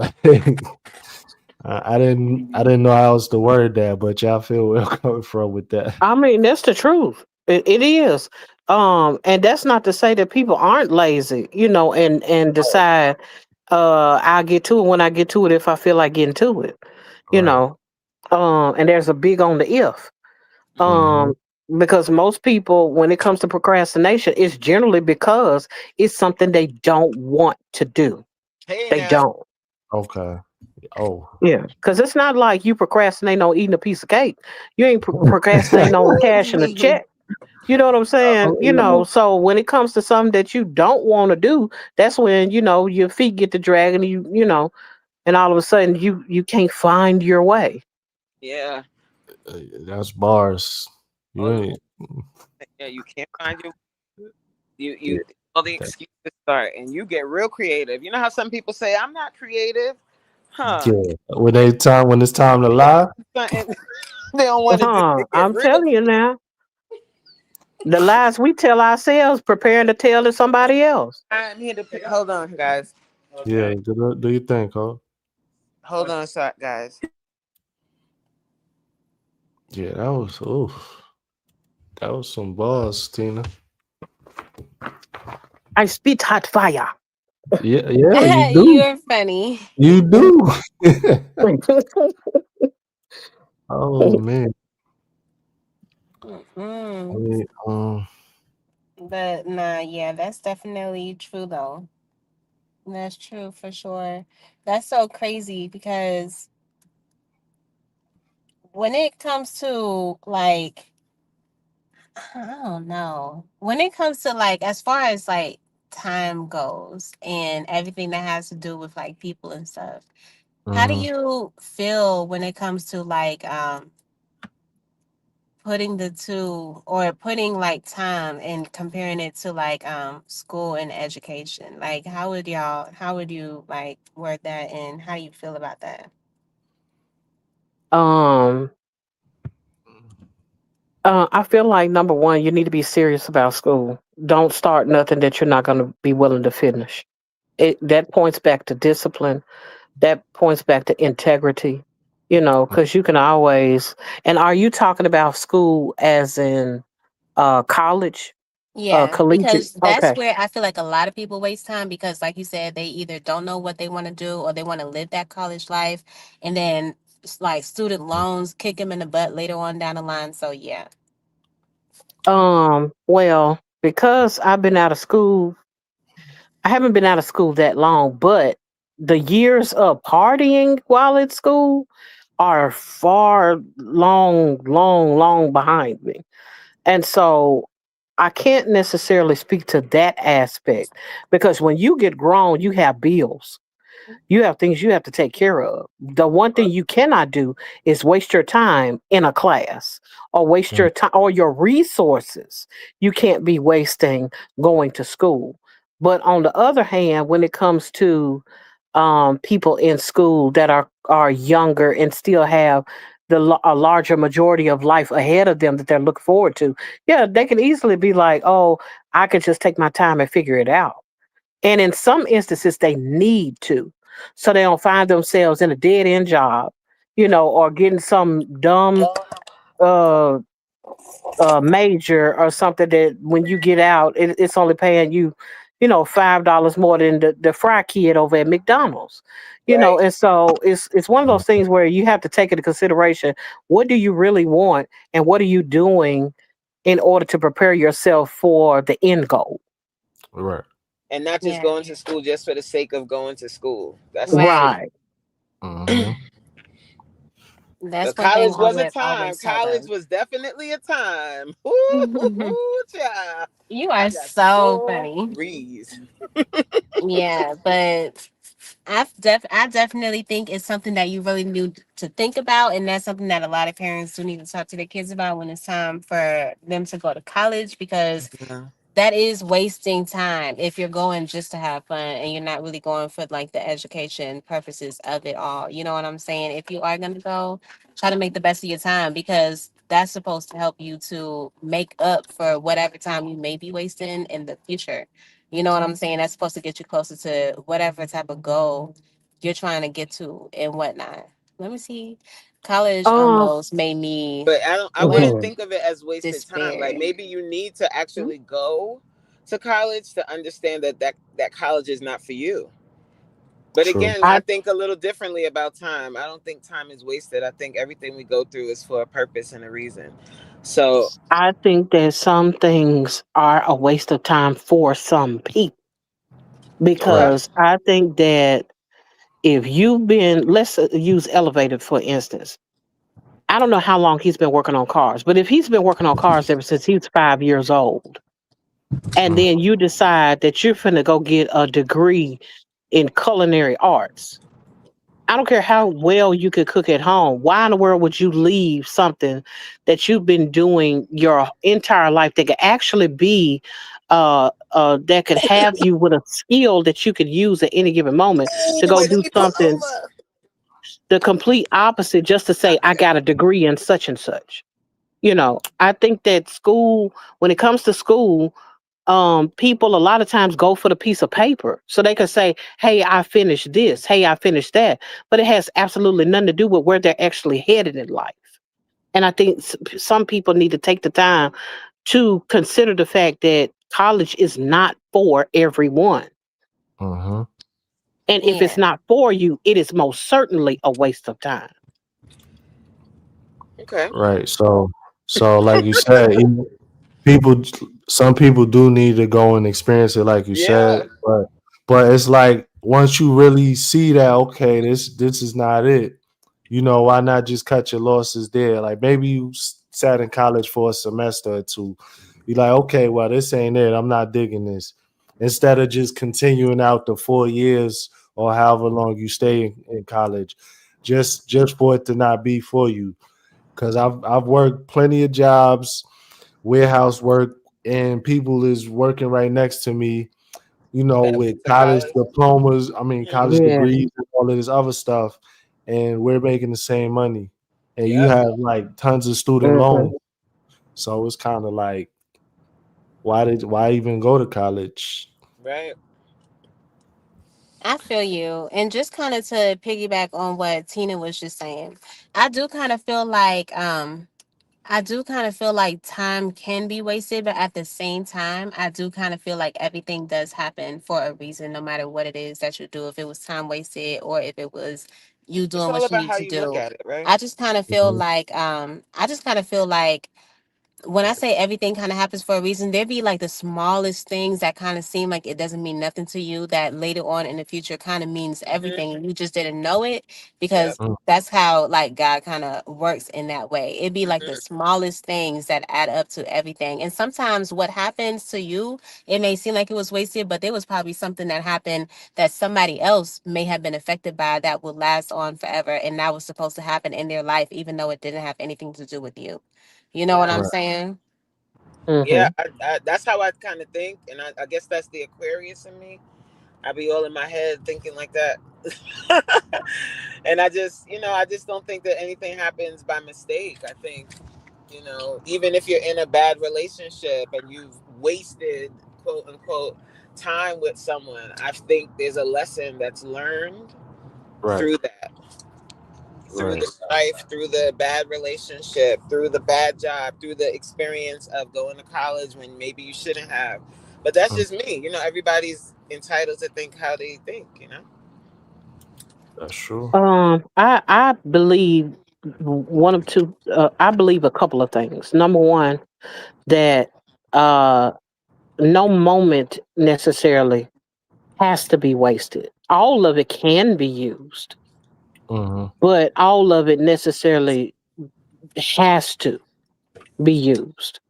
I didn't know how else to word that, but y'all feel where I'm coming from with that. I mean, that's the truth. It is. And that's not to say that people aren't lazy, and decide I'll get to it when I get to it if I feel like getting to it, you Right. know. And there's a big on the if. Hmm. Um, because most people, when it comes to procrastination, it's generally because it's something they don't want to do. Hey They now. don't. Okay. Oh. Yeah, because it's not like you procrastinating on eating a piece of cake. You ain't procrastinating on cashing a check. You know what I'm saying? So when it comes to something that you don't want to do, that's when your feet get to dragging and all of a sudden you can't find your way. Yeah. That's bars. You Oh, ain't. yeah, you can't find your Yeah. you all the excuses start and you get real creative. You know how some people say I'm not creative? Huh. Yeah. When it's time to lie. Something they don't want to do. They get I'm real. telling you now. The lies we tell ourselves, preparing to tell to somebody else. I'm here to pick. Hold on, guys. Yeah, do you think, huh? Hold on, sorry, guys. Yeah, that was some balls, Tina. I spit hot fire. Yeah, yeah, you do. You're funny. You do. Oh man. I Mm. mean, But nah, yeah, that's definitely true though. That's true for sure. That's so crazy because when it comes to like, I don't know, when it comes to like, as far as like time goes and everything that has to do with like people and stuff, how do mhm. you feel when it comes to like, putting the two or putting like time and comparing it to like school and education, like how would you like word that and how do you feel about that? um, I feel like number one, you need to be serious about school. Don't start nothing that you're not going to be willing to finish. It that points back to discipline. That points back to integrity. You know, because you can always. And are you talking about school as in college, Yeah, collegiate? because that's Okay. where I feel like a lot of people waste time because like you said, they either don't know what they want to do or they want to live that college life, and then it's like student loans kick them in the butt later on down the line. So yeah. Well, because I've been out of school, I haven't been out of school that long, but the years of partying while at school are far long behind me. And so I can't necessarily speak to that aspect because when you get grown, you have bills. You have things you have to take care of. The one thing you cannot do is waste your time in a class or waste Mm, your time or your resources. You can't be wasting going to school. But on the other hand, when it comes to people in school that are younger and still have a larger majority of life ahead of them that they're looking forward to, yeah, they can easily be like, "Oh, I could just take my time and figure it out." And in some instances, they need to, so they don't find themselves in a dead end job, or getting some dumb uh, major or something that when you get out, it's only paying you, $5 more than the fry kid over at McDonald's. Right. And so it's one of those things where you have to take into consideration what do you really want and what are you doing in order to prepare yourself for the end goal. right. And not just Yeah. going to school just for the sake of going to school. That's the Right. truth. Right. Mhm. That's But one thing college I was a would time. always tell College them. was definitely a time. Ooh, child. You I are got so funny. stories. Yeah, but I definitely think it's something that you really need to think about, and that's something that a lot of parents do need to talk to their kids about when it's time for them to go to college because Yeah. that is wasting time if you're going just to have fun and you're not really going for like the education purposes of it all. You know what I'm saying? If you are going to go, try to make the best of your time because that's supposed to help you to make up for whatever time you may be wasting in the future. You know what I'm saying? That's supposed to get you closer to whatever type of goal you're trying to get to and whatnot. Let me see. College Um. almost made me But I wouldn't what Mhm. think of it as wasted time. Like despair. maybe you need to Hmm? actually go to college to understand that college is not for you. But True. again, I I think a little differently about time. I don't think time is wasted. I think everything we go through is for a purpose and a reason. So, I think that some things are a waste of time for some people Right. okay. because I think that if you've been, let's use elevator for instance. I don't know how long he's been working on cars, but if he's been working on cars ever since he was 5 years old, and Mm, then you decide that you're finna go get a degree in culinary arts, I don't care how well you could cook at home. Why in the world would you leave something that you've been doing your entire life that could actually be, that could have you with a skill that you could use at any given moment to go Wait, let do me pull something over. the complete opposite just to say, I got a degree in such and such. I think that school, when it comes to school, people a lot of times go for the piece of paper so they can say, "Hey, I finished this. Hey, I finished that," but it has absolutely nothing to do with where they're actually headed in life. And I think some people need to take the time to consider the fact that college is not for everyone. Mm-hmm. And if it's Yeah. not for you, it is most certainly a waste of time. Okay. Right. So like you said, people, some people do need to go and experience it, like you Yeah. said, but it's like once you really see that, okay, this is not it. Why not just cut your losses there? Like maybe you sat in college for a semester or two. Be like, okay, well, this ain't it. I'm not digging this. Instead of just continuing out the 4 years or however long you stay in college, just for it to not be for you. Because I've worked plenty of jobs, warehouse work, and people is working right next to me, That with went to college college. diplomas, I mean college Mhm. Yeah. degrees and all of this other stuff, and we're making the same money. And you Yep. have like tons of student Hmm. loans. So it's kind of like why even go to college? Right. I feel you. And just kind of to piggyback on what Tina was just saying, I do kind of feel like I do kind of feel like time can be wasted, but at the same time, I do kind of feel like everything does happen for a reason, no matter what it is that you do. If it was time wasted or if it was you It's doing all what you about need how to you look do. at it, right? I just kind of feel Mhm. like when I say everything kind of happens for a reason, there be like the smallest things that kind of seem like it doesn't mean nothing to you that later on in the future kind of means Mhm. everything and you just didn't know it Yep. because Mm. that's how like God kind of works in that way. It'd be like the Mhm. smallest things that add up to everything. And sometimes what happens to you, it may seem like it was wasted, but there was probably something that happened that somebody else may have been affected by that will last on forever. And that was supposed to happen in their life, even though it didn't have anything to do with you. You know what Yeah. I'm Right. saying? Yeah. Hmm. That's how I kind of think, and I guess that's the Aquarius in me. I be all in my head thinking like that. And I just don't think that anything happens by mistake. I think, even if you're in a bad relationship and you've wasted, quote unquote, time with someone, I think there's a lesson that's learned Right. through that, through Right. the strife, through the bad relationship, through the bad job, through the experience of going to college when maybe you shouldn't have. But that's Mm. just me. Everybody's entitled to think how they think. That's true. I believe one of two. I believe a couple of things. Number one, that uh, no moment necessarily has to be wasted. All of it can be used, Hmm. but all of it necessarily has to be used.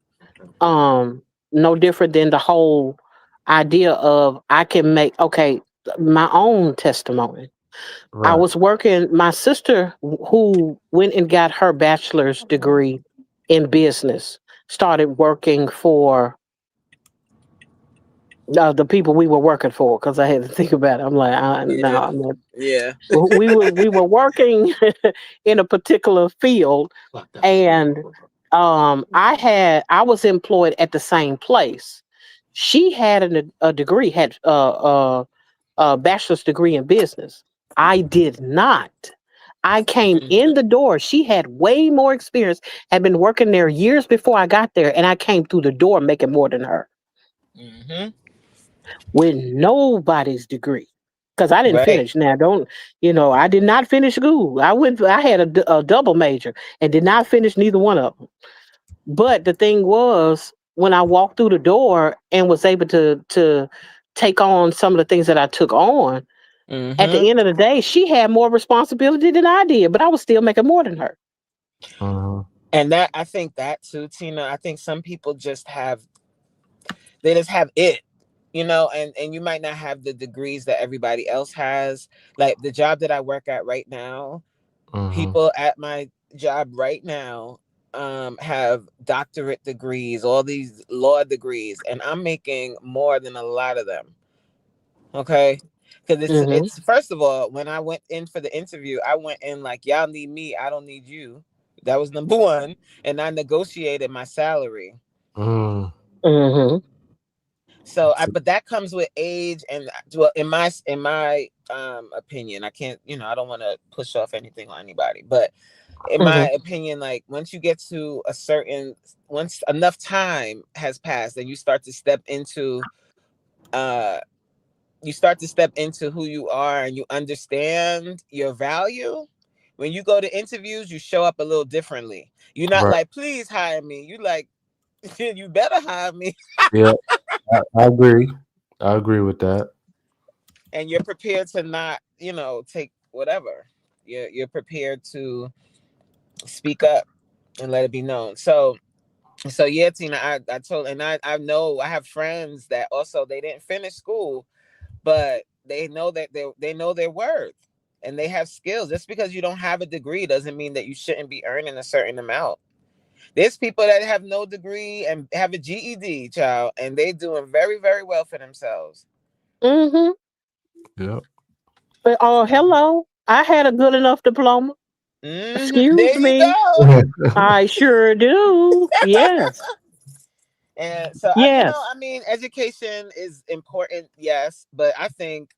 No different than the whole idea of I can make okay my own testimony. I Right. was working. My sister, who went and got her bachelor's degree in business, started working for the people we were working for because I had to think about it. I'm like, no, Yeah. I'm not. Yeah. We were working in a particular field, and I was employed at the same place. She had a degree, had a bachelor's degree in business. I did not. I came in Hmm. the door. She had way more experience, had been working there years before I got there, and I came through the door making more than her Hmm. with nobody's degree. Because I didn't Right. finish. Now, don't I did not finish school. I had a double major and did not finish neither one of them. But the thing was, when I walked through the door and was able to take on some of the things that I took on, at Hmm. the end of the day, she had more responsibility than I did, but I was still making more than her. Hmm. And that I think that too, Tina. I think some people they just have it, and you might not have the degrees that everybody else has. Like the job that I work at right now, Hmm. people at my job right now have doctorate degrees, all these law degrees, and I'm making more than a lot of them. Okay. Because Hmm. it's first of all, when I went in for the interview, I went in like, y'all need me, I don't need you. That was number one. And I negotiated my salary. Mm. Mm-hmm. So but that comes with age, and well, in my opinion, I can't, I don't want to push off anything on anybody, but in my opinion, like once you get to once enough time has passed, and you start to step into who you are, and you understand your value. When you go to interviews, you show up a little differently. You're not like, please hire me. You like, you better hire me. Yeah, I agree. I agree with that. And you're prepared to not, take whatever. You're prepared to speak up and let it be known. So yeah, Tina, I told, and I know I have friends that also, they didn't finish school, but they know that they know their worth, and they have skills. Just because you don't have a degree doesn't mean that you shouldn't be earning a certain amount. There's people that have no degree and have a GED, child, and they doing very, very well for themselves. Mm-hmm. Yeah. But hello. I had a good enough diploma. Excuse There you me. go. I sure do. Yes. And so Yes. education is important, yes, but I think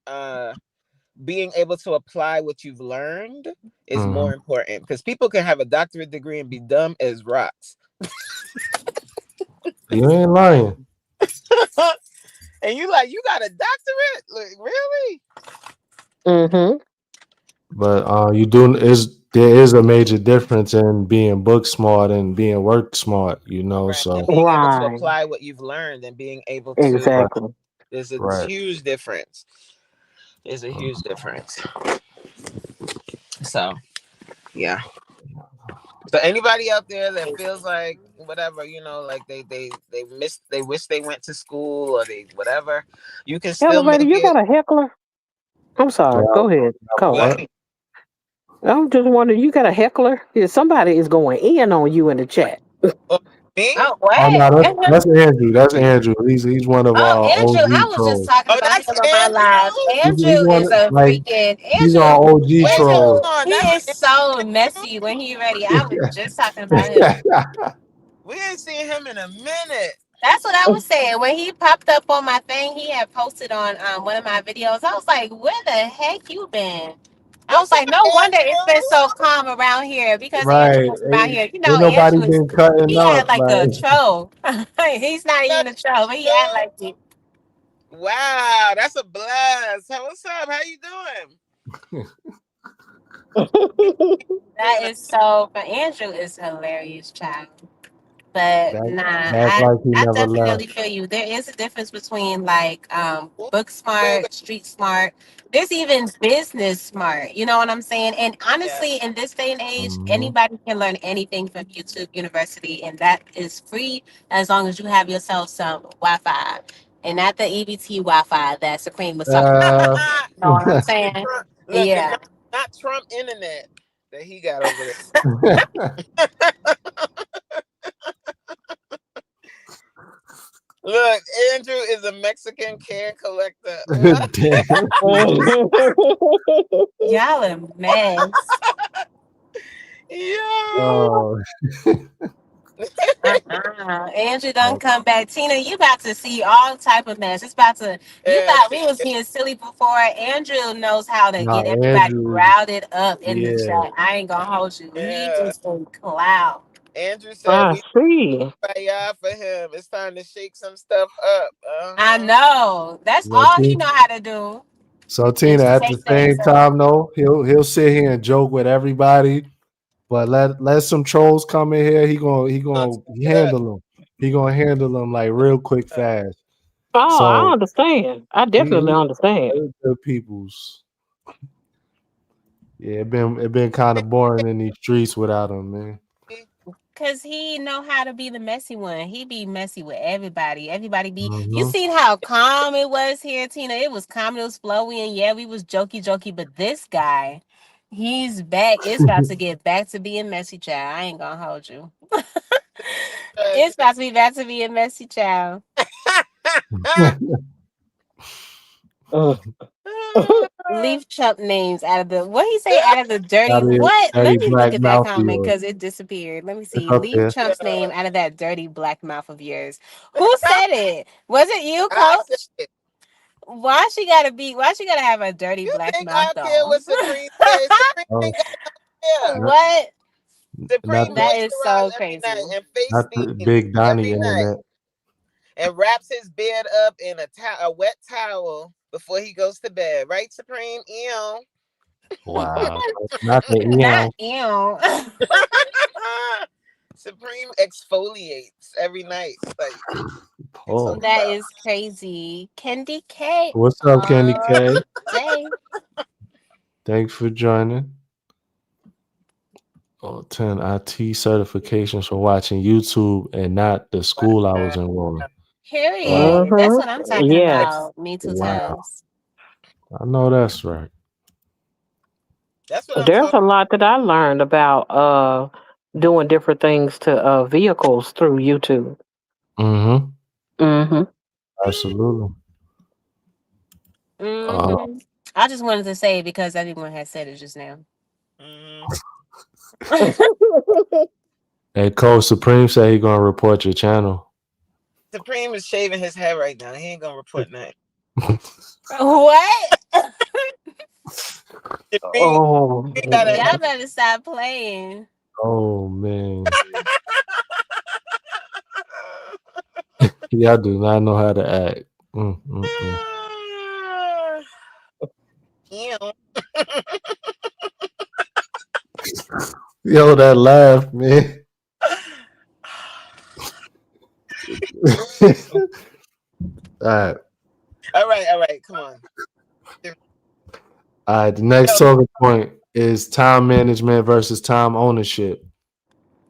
being able to apply what you've learned is more important, because people can have a doctorate degree and be dumb as rocks. You ain't lying. And you got a doctorate? Like, really? Mm-hmm. But there is a major difference in being book smart and being work smart, Right. so And being able to apply what you've learned, and being able to Exactly. there's a huge difference. There's a huge difference. So yeah. So anybody out there that feels like whatever, like they wish they went to school, or they whatever, you can still Elevator, make you it. got a heckler? I'm sorry. Go ahead. What? I'm just wondering, you got a heckler? Yeah, somebody is going in on you in the chat. Me? Oh, what? Oh no, that's Andrew. That's Andrew. He's one of our Andrew, OG I was trolls. just talking about that's him on my live. Andrew? Andrew one is a like freaking he's Andrew. our OG Wait, troll. hold on. He is so messy when he ready. I was just talking about him. We ain't seen him in a minute. That's what I was saying. When he popped up on my thing, he had posted on one of my videos. I was like, where the heck you been? I was like, no wonder it's been so calm around here, because Right. Andrew was around here. Ain't nobody Andrew been cutting he up. act like a troll. He's not even a troll, but he act like it. Wow, that's a blast. What's up? How you doing? That is so. But Andrew is hilarious, child. But I definitely feel you. There is a difference between book smart, street smart. There's even business smart. You know what I'm saying? And honestly, in this day and age, anybody can learn anything from YouTube University, and that is free as long as you have yourself some Wi-Fi. And not the EBT Wi-Fi that Supreme was talking about. You know what I'm saying? Look, Yeah. not Trump internet that he got over there. Look, Andrew is a Mexican can collector. Y'all a mess. Oh. Andrew done come back. Tina, you about to see all type of mess. It's about to. You thought we was being silly before. Andrew knows how to get everybody routed up in the chat. I ain't gonna hold you. He is a clown. Andrew said we see. For him. It's time to shake some stuff up. I know. That's all he know how to do. So Tina, at the same time, though, he'll sit here and joke with everybody, but let some trolls come in here. He gonna handle them. He gonna handle them like real quick, fast. Oh, I understand. I definitely understand. Good peoples. Yeah, it been kind of boring in these streets without him, man. Cause he know how to be the messy one. He be messy with everybody. Everybody be. You seen how calm it was here, Tina? It was calm. It was flowy, and yeah, we was jokey. But this guy, he's back. It's about to get back to being messy, child. I ain't gonna hold you. It's about to be back to being messy, child. Look, leave Trump names out of the what he say out of the dirty Out of your what? dirty Let me look black at that mouth of comment yours. because it disappeared. Let me It's see. up Leave there. Trump's name out of that dirty black mouth of yours. Who said it? Was it you, I Coach? said it. Why she gotta be? Why she gotta have a dirty You black think mouth I care though? what Supreme says? Supreme Oh, ain't got no hair. not, What? not Supreme the That is moisturize so every crazy. night and face not the steam Big Donnie every night internet. and wraps his bed up in a wet towel before he goes to bed. Right, Supreme? Ew. Wow. Not the Not Eon. ew. Supreme exfoliates every night. Like, you Oh. talking That about? is crazy. Candy K What's up, Candy K? day. Thanks for joining. Oh, 10 IT certifications for watching YouTube and not the school I was enrolling. Period. Wow. That's what I'm talking Yes. about. Me two Wow. times. I know that's right. That's what I'm There's talking a lot that I learned about doing different things to vehicles through YouTube. Mm-hmm. Mm-hmm. Absolutely. Hmm I just wanted to say it because everyone has said it just now. Hey, Coach Supreme said he gonna report your channel. Supreme is shaving his head right now. He ain't gonna report nothing. What? Supreme, Oh, he got a Y'all better stop playing. Oh man. Y'all do not know how to act. Mm. Ew. Yo, that laugh, man. All All right. Come on. right. The next Yo, talking point is time management versus time ownership.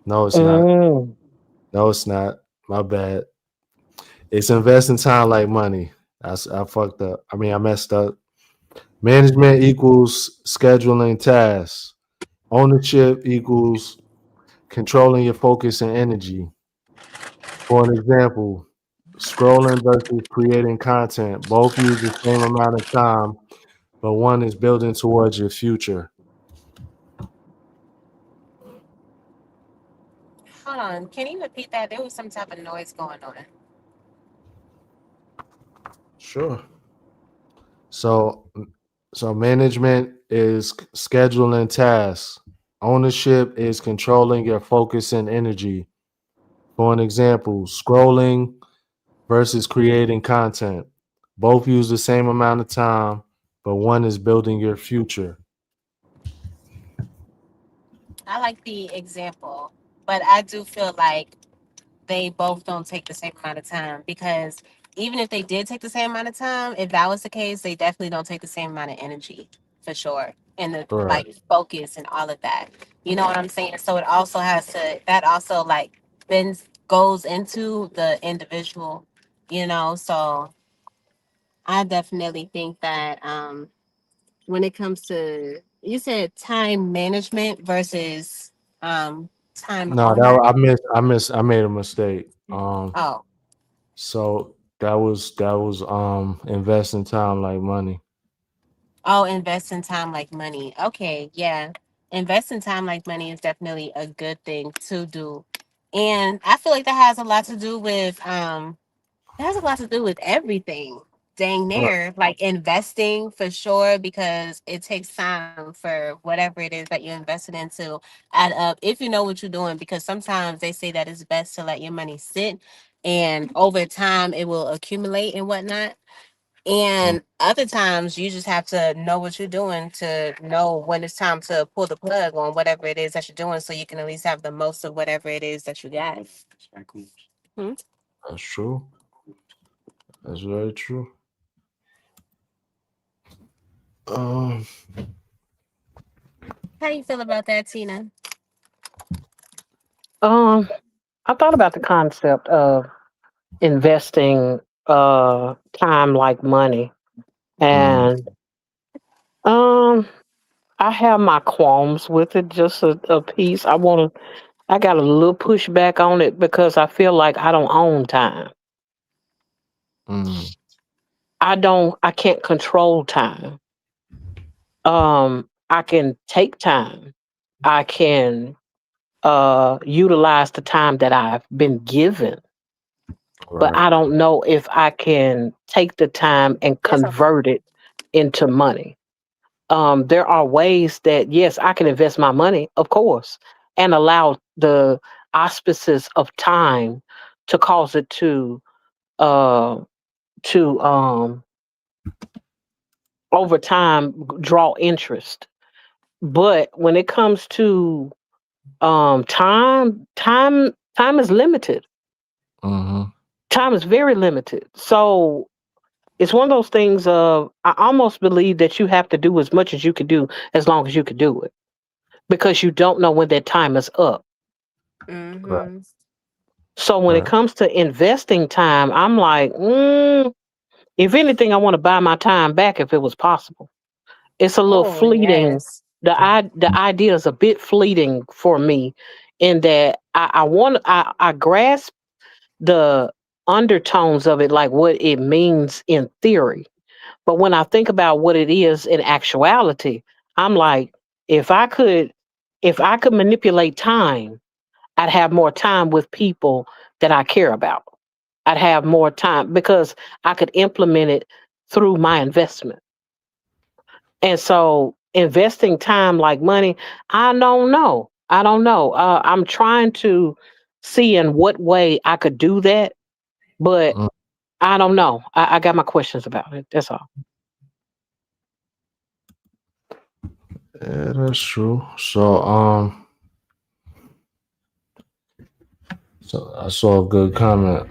No, it's not. mm. No, it's not. My bad. It's investing time like money. I fucked up. I mean, I messed up. Management equals scheduling tasks. Ownership equals controlling your focus and energy. For an example, scrolling versus creating content. Both use the same amount of time, but one is building towards your future. Hold on. Can you repeat that? There was some type of noise going on. Sure. So, so management is scheduling tasks. Ownership is controlling your focus and energy. For an example, scrolling versus creating content. Both use the same amount of time, but one is building your future. I like the example, but I do feel like they both don't take the same amount of time because even if they did take the same amount of time, if that was the case, they definitely don't take the same amount of energy for sure. And the Right. like focus and all of that. You know what I'm saying? So it also has to that also like then goes into the individual, you know. So I definitely think that when it comes to you said time management versus time No, owner. I made a mistake. Oh, So that was investing time like money. oh, invest in time like money. Okay, yeah. Invest in time like money is definitely a good thing to do. And I feel like that has a lot to do with it has a lot to do with everything. Dang Right. near like investing for sure because it takes time for whatever it is that you're invested into add up if you know what you're doing because sometimes they say that it's best to let your money sit and over time it will accumulate and whatnot. Mm, And other times you just have to know what you're doing to know when it's time to pull the plug on whatever it is that you're doing so you can at least have the most of whatever it is that you got. Hmm? That's true. That's very true. Um, How you feel about that, Tina? Um, I thought about the concept of investing time like money, mm, and um, I have my qualms with it. Just a piece. I got a little pushback on it because I feel like I don't own time. mm, I can't control time. I can take time. I can utilize the time that I've been given, but Right. I don't know if I can take the time and That's okay. convert it into money. There are ways that yes, I can invest my money, of course, and allow the auspices of time to cause it uh to over time draw interest. But when it comes to time is limited. Mm-hmm. Time is very limited. So it's one of those things of I almost believe that you have to do as much as you can do as long as you can do it because you don't know when that time is up. Right. Mm-hmm. So when it Right. comes to investing time, I'm like, if anything, I want to buy my time back if it was possible. It's a little Oh fleeting. yes. The idea is a bit fleeting for me in that I grasp the undertones of it, like what it means in theory. But when I think about what it is in actuality, I'm like, if I could, if I could manipulate time, I'd have more time with people that I care about. I'd have more time because I could implement it through my investment. And so investing time like money, I don't know. I don't know. I'm trying to see in what way I could do that, but Mm. I don't know. I got my questions about it. That's all. Yeah, that's true. So I saw a good comment.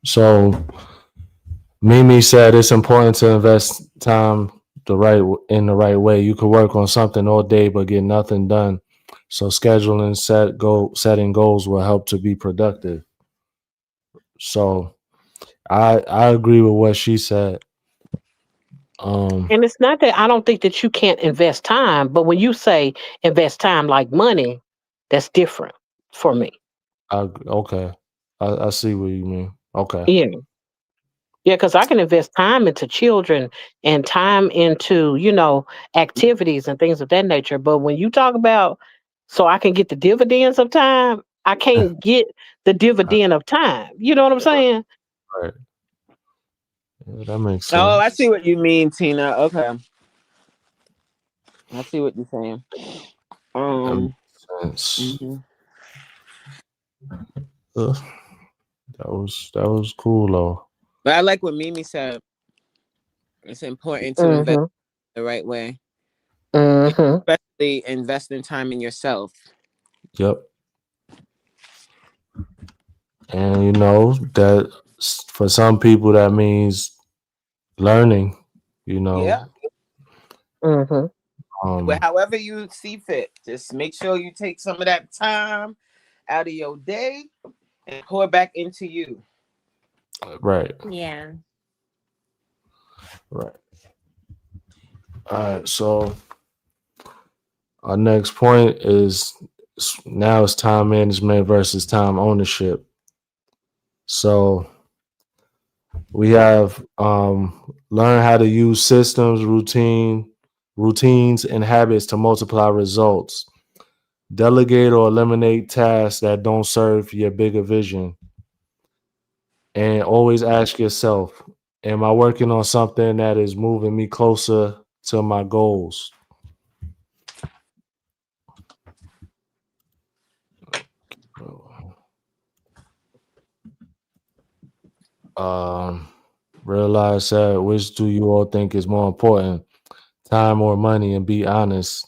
So Mimi said it's important to invest time in the right way. You could work on something all day but get nothing done. So scheduling setting goals will help to be productive. So I agree with what she said. Um And it's not that I don't think that you can't invest time, but when you say invest time like money, that's different for me. okay. I see what you mean. Okay. Yeah. Yeah, because I can invest time into children and time into, activities and things of that nature. But when you talk about so I can get the dividends of time, I can't get the dividend of time. You know what I'm saying? Right. Yeah, that makes Oh, I sense. see what you mean, Tina. Okay, I see what you're saying. That Um, makes sense. mhm. Ugh, that was cool though. But I like what Mimi said. It's important to invest Mm-hmm. the right way, Mm-hmm. especially investing time in yourself. Yep. And that for some people that means learning, you Yeah. know. Mm-hmm. Well, Um however you see fit, just make sure you take some of that time out of your day and pour back into you. right. Yeah. Right. All right. So our next point is now it's time management versus time ownership. So we have learn how to use systems, routines, and habits to multiply results. Delegate or eliminate tasks that don't serve your bigger vision. And always ask yourself, am I working on something that is moving me closer to my goals? Um, realize that which do you all think is more important, time or money, and be honest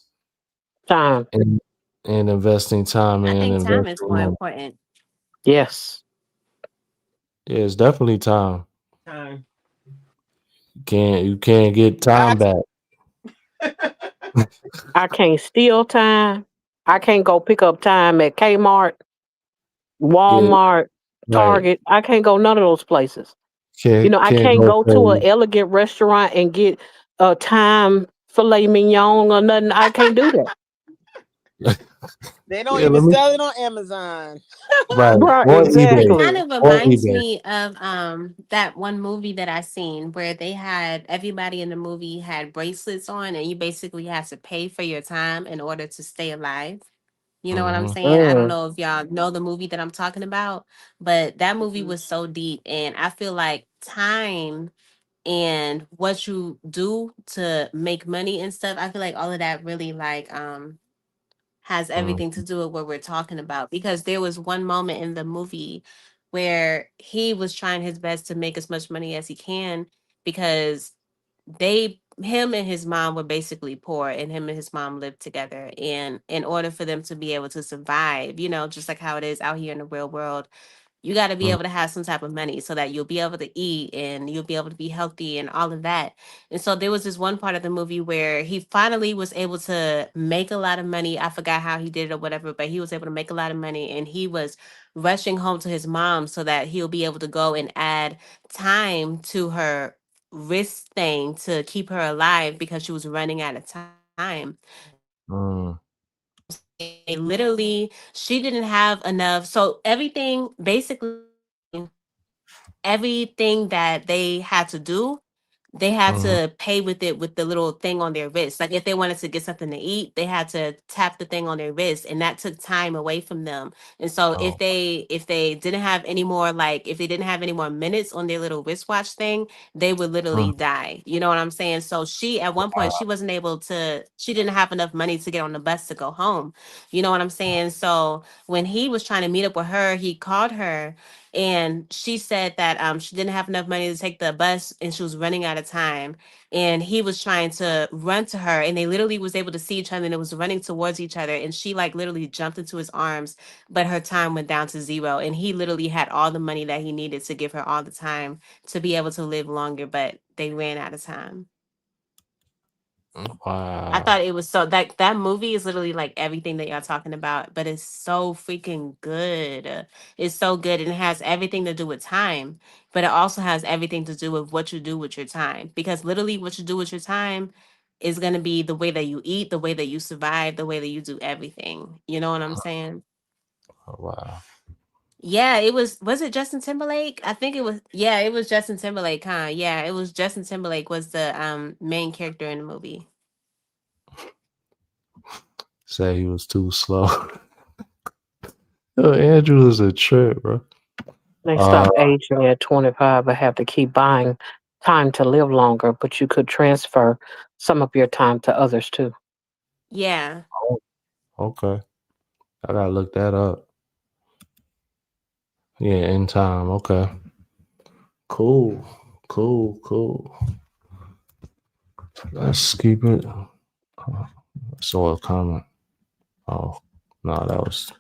Time. in, in investing time I and think time is investing more money. important. Yes. Yeah, it's definitely time. Time. You can't get time Got back. I can't steal time. I can't go pick up time at Kmart, Yeah, Walmart, right. Target. I can't go none of those places. I Can't can't go go to an say elegant restaurant and get a time filet mignon or nothing. I can't do that. They don't Yeah, let even me. sell it on Amazon. Right. Right, Or It eBay. kind exactly. of Or reminds eBay. me of that one movie that I seen where they had everybody in the movie had bracelets on and you basically had to pay for your time in order to stay alive. You know what I'm Mm-hmm. saying? I don't Mm. know if y'all know the movie that I'm talking about, but that movie was so deep and I feel like time and what you do to make money and stuff, I feel like all of that really like has everything to do with what we're talking about because there was one moment in the movie where he was trying his best to make as much money as he can because him and his mom were basically poor and him and his mom lived together and in order for them to be able to survive, just like how it is out here in the real world, you got to be Mm-hmm. able to have some type of money so that you'll be able to eat and you'll be able to be healthy and all of that. And so there was this one part of the movie where he finally was able to make a lot of money. I forgot how he did it or whatever, but he was able to make a lot of money and he was rushing home to his mom so that he'll be able to go and add time to her wrist thing to keep her alive because she was running out of time. Mm-hmm. Literally, she didn't have enough. So everything, basically, everything that they had to do, they had Mm-hmm. to pay with it with the little thing on their wrist. Like if they wanted to get something to eat, they had to tap the thing on their wrist, and that took time away from them. And so Oh. if they didn't have any more, like if they didn't have any more minutes on their little wristwatch thing, they would literally die. You know what I'm saying? So she at one point she wasn't able to. She didn't have enough money to get on the bus to go home. You know what I'm saying? So when he was trying to meet up with her, he called her and she said that she didn't have enough money to take the bus and she was running out of time and he was trying to run to her and they literally was able to see each other and it was running towards each other and she like literally jumped into his arms but her time went down to zero and he literally had all the money that he needed to give her all the time to be able to live longer but they ran out of time. I Wow. thought it was so that movie is literally like everything that y'all talking about, but it's so freaking good. It's so good and it has everything to do with time, but it also has everything to do with what you do with your time. Because literally what you do with your time is gonna be the way that you eat, the way that you survive, the way that you do everything. You know what I'm saying? Oh, wow. Yeah, was it Justin Timberlake? I think it was Justin Timberlake, huh? Yeah, it was Justin Timberlake was the main character in the movie. Say he was too slow. Yo, Andrew is a trip, bro. They Uh, stop aging at 25 but have to keep buying time to live longer, but you could transfer some of your time to others too. Yeah. okay. I gotta look that up. Yeah, in time. Okay. Cool. Cool. Let's keep it. I saw a comment. Oh, no, that was.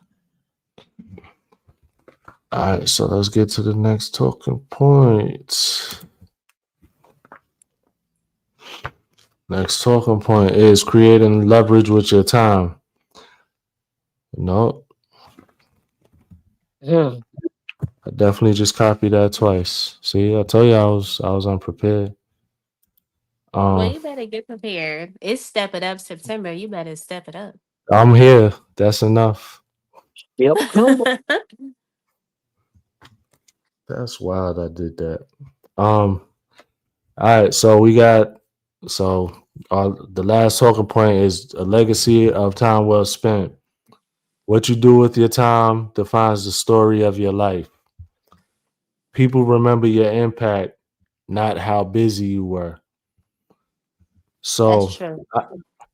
All right, so let's get to the next talking point. Next talking point is creating leverage with your time. No, Mm. I definitely just copied that twice. See, I told you I was unprepared. Well, Um, you better get prepared. It's Step It Up September. You better step it up. I'm here. That's enough. Yep. Come That's wild. I did that. All right. So we got the last talking point is a legacy of time well spent. What you do with your time defines the story of your life. People remember your impact, not how busy you were. That's So true. I,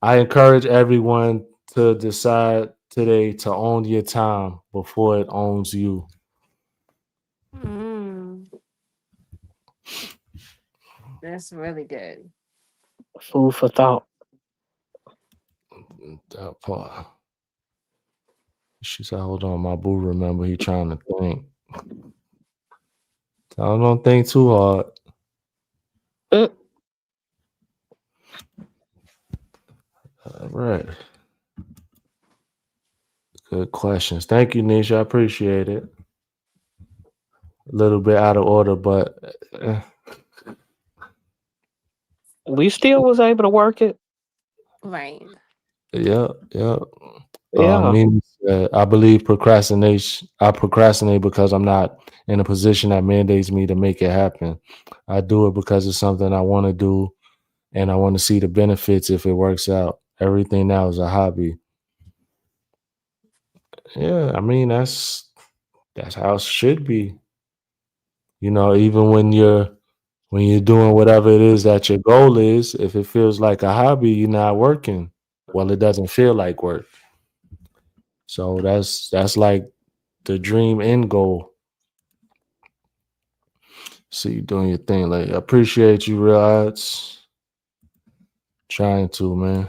I encourage everyone to decide today to own your time before it owns you. Mm, that's really good. food for thought. That part. She said, hold on, my boo remember he trying to think. I don't think too hard. Mm. All right. Good questions. Thank you, Nisha. I appreciate it. A little bit out of order, but eh, We still was able to work it. Right. yeah. Yeah. Me, I believe procrastination. I procrastinate because I'm not in a position that mandates me to make it happen. I do it because it's something I want to do, and I want to see the benefits if it works out. Everything now is a hobby. Yeah, I mean that's how it should be. Even when you're doing whatever it is that your goal is, if it feels like a hobby, you're not working. Well, it doesn't feel like work. So that's like the dream end goal. See you doing your thing. Like, I appreciate you, real odds. Trying to, man.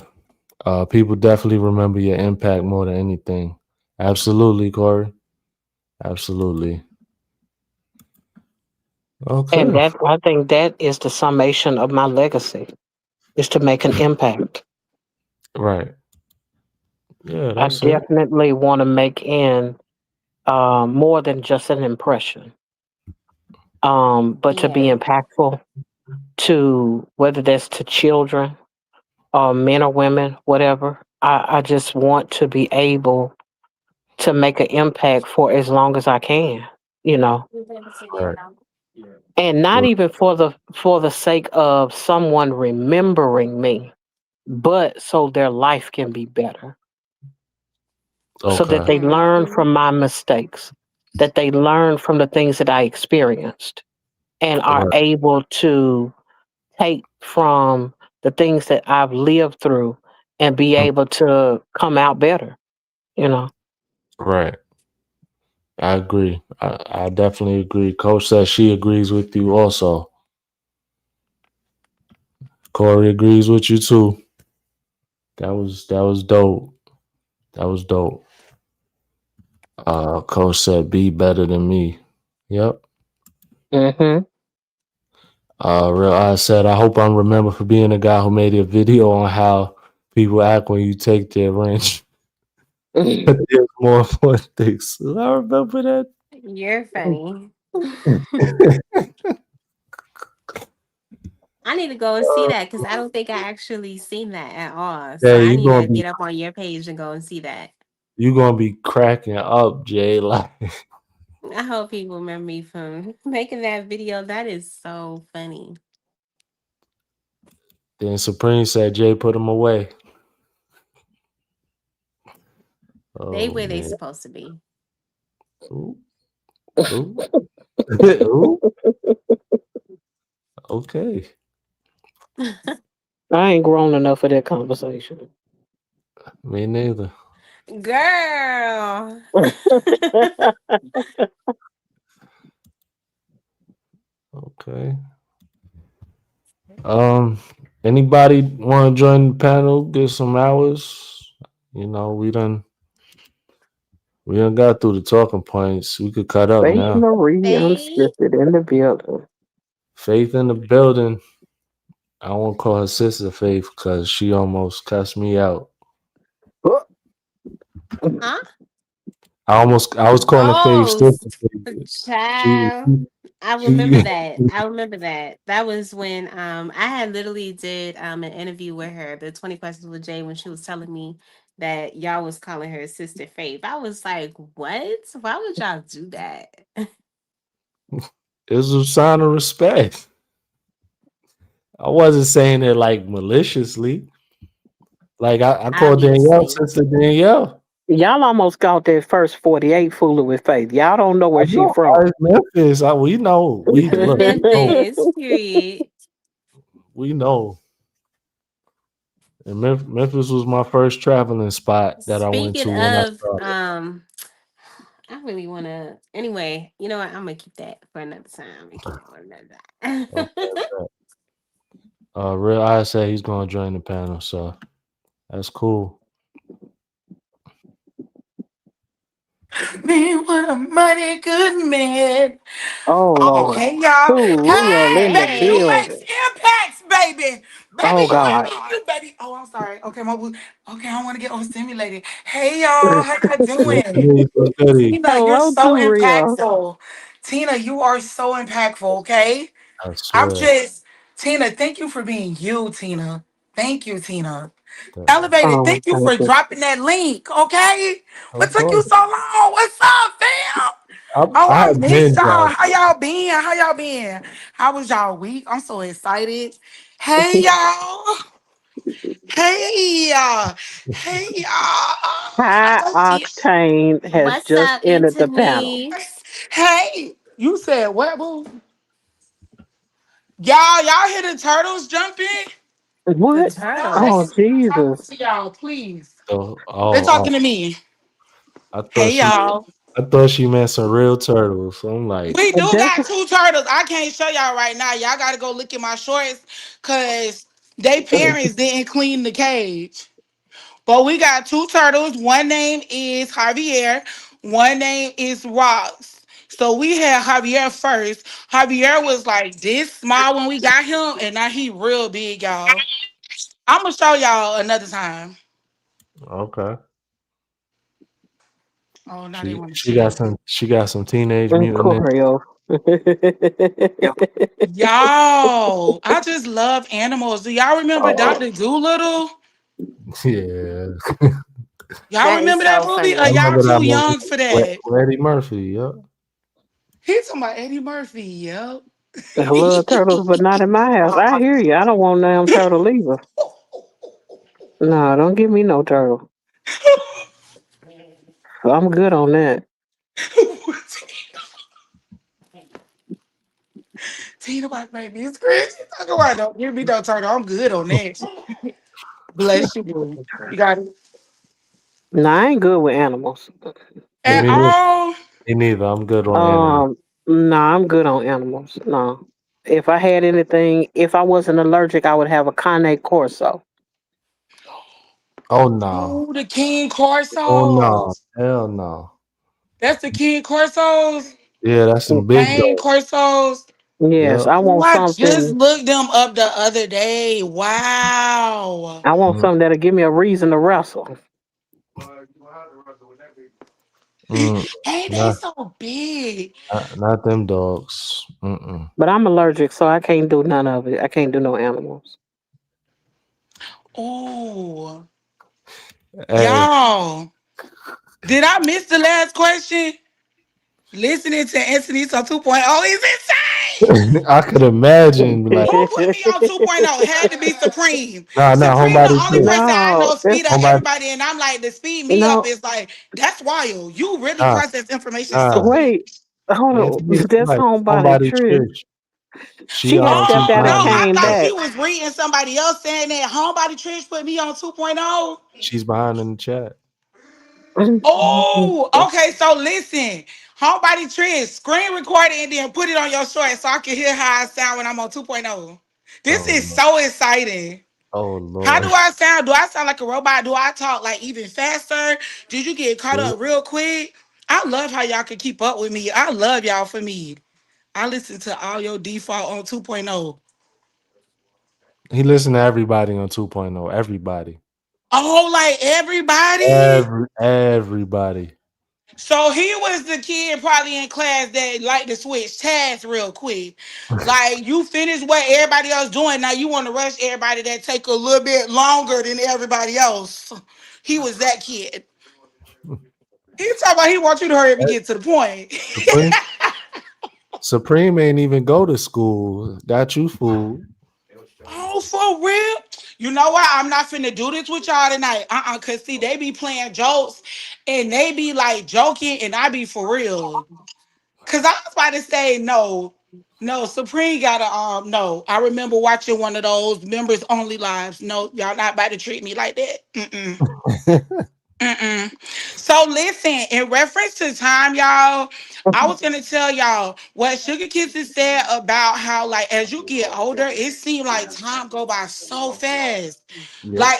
People definitely remember your impact more than anything. Absolutely, Corey. Absolutely. And Okay. that I think that is the summation of my legacy is to make an impact. Right. Yeah, I that's it. definitely want to make in more than just an impression, but to be Yeah. impactful to whether that's to children or men or women, whatever. I just want to be able to make an impact for as long as I can, you know, Right. and not Well, even for the sake of someone remembering me, but so their life can be better, so that okay. they learn Mhm. from my mistakes, that they learn from the things that I experienced, and are Right. able to take from the things that I've lived through and be Mm, able to come out better, you know. right. I agree. I definitely agree. Coach says she agrees with you also. Corey agrees with you too. That was dope. That was dope. Coach said be better than me. Yep. Hmm. Real I said I hope I'm remembered for being the guy who made a video on how people act when you take their wrench. There's more important things. I remember that. You're funny. I need to go and see that because I don't think I actually seen that at all. So Yeah, I need to get up on your page and go and see that. you gonna be cracking up, Jay. Like I hope people remember me from making that video. That is so funny. then Supreme said Jay put him away. They Oh where they man. supposed to be. Ooh, ooh, ooh. Okay. I ain't grown enough for that conversation. Me neither. Girl. Okay. Um, anybody want to join the panel? Get some hours. We done got through the talking points. We could cut up Faith now. Marie Hey. Unscripted in the building. Faith in the building. I won't call her sister Faith because she almost cussed me out. Huh? I was calling Faith Oh, sister Faith. She child. I remember she that. I remember that. That was when I had literally did an interview with her, the 20 questions with Jay, when she was telling me that y'all was calling her sister Faith. I was like, what? Why would y'all do that? it was a sign of respect. I wasn't saying it like maliciously. Like I called Danielle Obviously. sister Danielle. Y'all almost got that first 48 fooling with Faith. Y'all don't know I where she know from. it's Memphis. We know. We look. We know. Memphis, period. We know. And Memphis was my first traveling spot that I went to Speaking when I of, started. I really want to. Anyway, you know what? I'm gonna keep that for another time. I'm gonna keep that for another time. Okay. Real I said he's gonna join the panel, so that's cool. Man, what a mighty good man. Oh Oh, Lord. hey, y'all. Too real Hey, in the baby, who Hey, makes building. impacts, baby? Baby, Oh you ain't God. me, you, baby. Oh, I'm sorry. Okay, okay, I don't want to get overstimulated. Hey, y'all, how y'all What doing? you need for goodie? Tina, you're Hello, so too real. impactful. Tina, you are so impactful, okay? I I'm swear. just, Tina, thank you for being you, Tina. Thank you, Tina. Elevated, thank you Thank for you. dropping that link. Okay, what Of took you course. so long? What's up, fam? Oh, I I have miss been y'all. dropped. How y'all been? How y'all been? How was y'all week? I'm so excited. Hey y'all. Hey y'all. Hey High y'all. Octane has What's just up, entered the panel. Anthony? Hey, you said what, boo? Y'all hear the turtles jumping? The What? No, they Oh, turtles. talking Jesus. to y'all, please. So, They're oh, talking to me. I thought Hey she, y'all. I thought she meant some real turtles. So I'm like, We do That's got two turtles. I can't show y'all right now. Y'all gotta go look at my shorts because they parents didn't clean the cage. But we got two turtles. One name is Javier. One name is Ross. So we had Javier first. Javier was like this small when we got him, and now he real big, y'all. I'm gonna show y'all another time. okay. Oh, now they She want to she see. got some Teenage Mutant Ninja. Choreo. Y'all, I just love animals. Do y'all remember Oh, Dr. Doolittle? Yeah, Y'all That is remember that so movie? I Or funny. y'all remember that too movie young for with, that? with Eddie Murphy. Yep. He's talking about Eddie Murphy. Yep. I love turtles, but not in my house. I hear you. I don't want no damn turtle either. No, don't give me no turtle. I'm good on that. Tina White baby is crazy. Talk about don't give me no turtle. I'm good on that. Bless you, boo. You got it. No, I ain't good with animals. At Me neither. all. Me neither. I'm good on animals. Um, no, I'm good on animals. No. If I had anything, if I wasn't allergic, I would have a Cane Corso. Oh no. Oh, the King Oh no. Corsos. Hell no. That's the King Corsos. Yeah, that's some big Dang dog. Corsos. Yes, Yep. I Oh, want I just something. looked them up the other day. Wow. I want Mm, something that'll give me a reason to wrestle. mm, Hey, they not, so big. not them dogs. Mm-mm. But I'm allergic, so I can't do none of it. I can't do no animals. Oh, Hey, y'all. Did I miss the last question? Listening to Anthony on 2.0 is insane. I could imagine like, Who put me on 2.0? Had to be Supreme. nah, Supreme, the homebody only trick. person I know No, speed up Homebody, everybody, and I'm like, to speed me up no. is like, that's wild. You really nah, process information so nah. quick. Wait, hold on. Anthony, That's like homebody homebody Trish. trick. She She had stepped Oh, out no, and I behind came the thought chat. back. she was reading somebody else saying that Homebody Trish put me on 2.0. She's behind in the chat. Oh, okay. So listen, Homebody Trish, screen record it and then put it on your short so I can hear how I sound when I'm on 2.0. This Oh is Lord. so exciting. Oh How do Lord. I sound? Do I sound like a robot? Do I talk like even faster? Did you get caught Yeah. up real quick? I love how y'all can keep up with me. I love y'all for me. I listen to all your default on 2.0. He listened to everybody on 2.0. Everybody. Oh, like everybody? Everybody. So he was the kid probably in class that liked to switch tasks real quick. Like you finish what everybody else doing. Now you want to rush everybody that take a little bit longer than everybody else. He was that kid. He talking about he wants you to hurry up and get to the point. Supreme, Supreme ain't even go to school. Got you fooled. Oh, for real? You know what? I'm not finna do this with y'all tonight. Cause see, they be playing jokes and they be like joking, and I be for real. Cause I was about to say no. No, Supreme gotta no. I remember watching one of those members only lives. No, y'all not about to treat me like that. Mm-mm. Mm-mm. So listen, in reference to time, y'all, I was gonna tell y'all what Sugar Kisses said about how, like, as you get older, it seems like time go by so fast. Yep.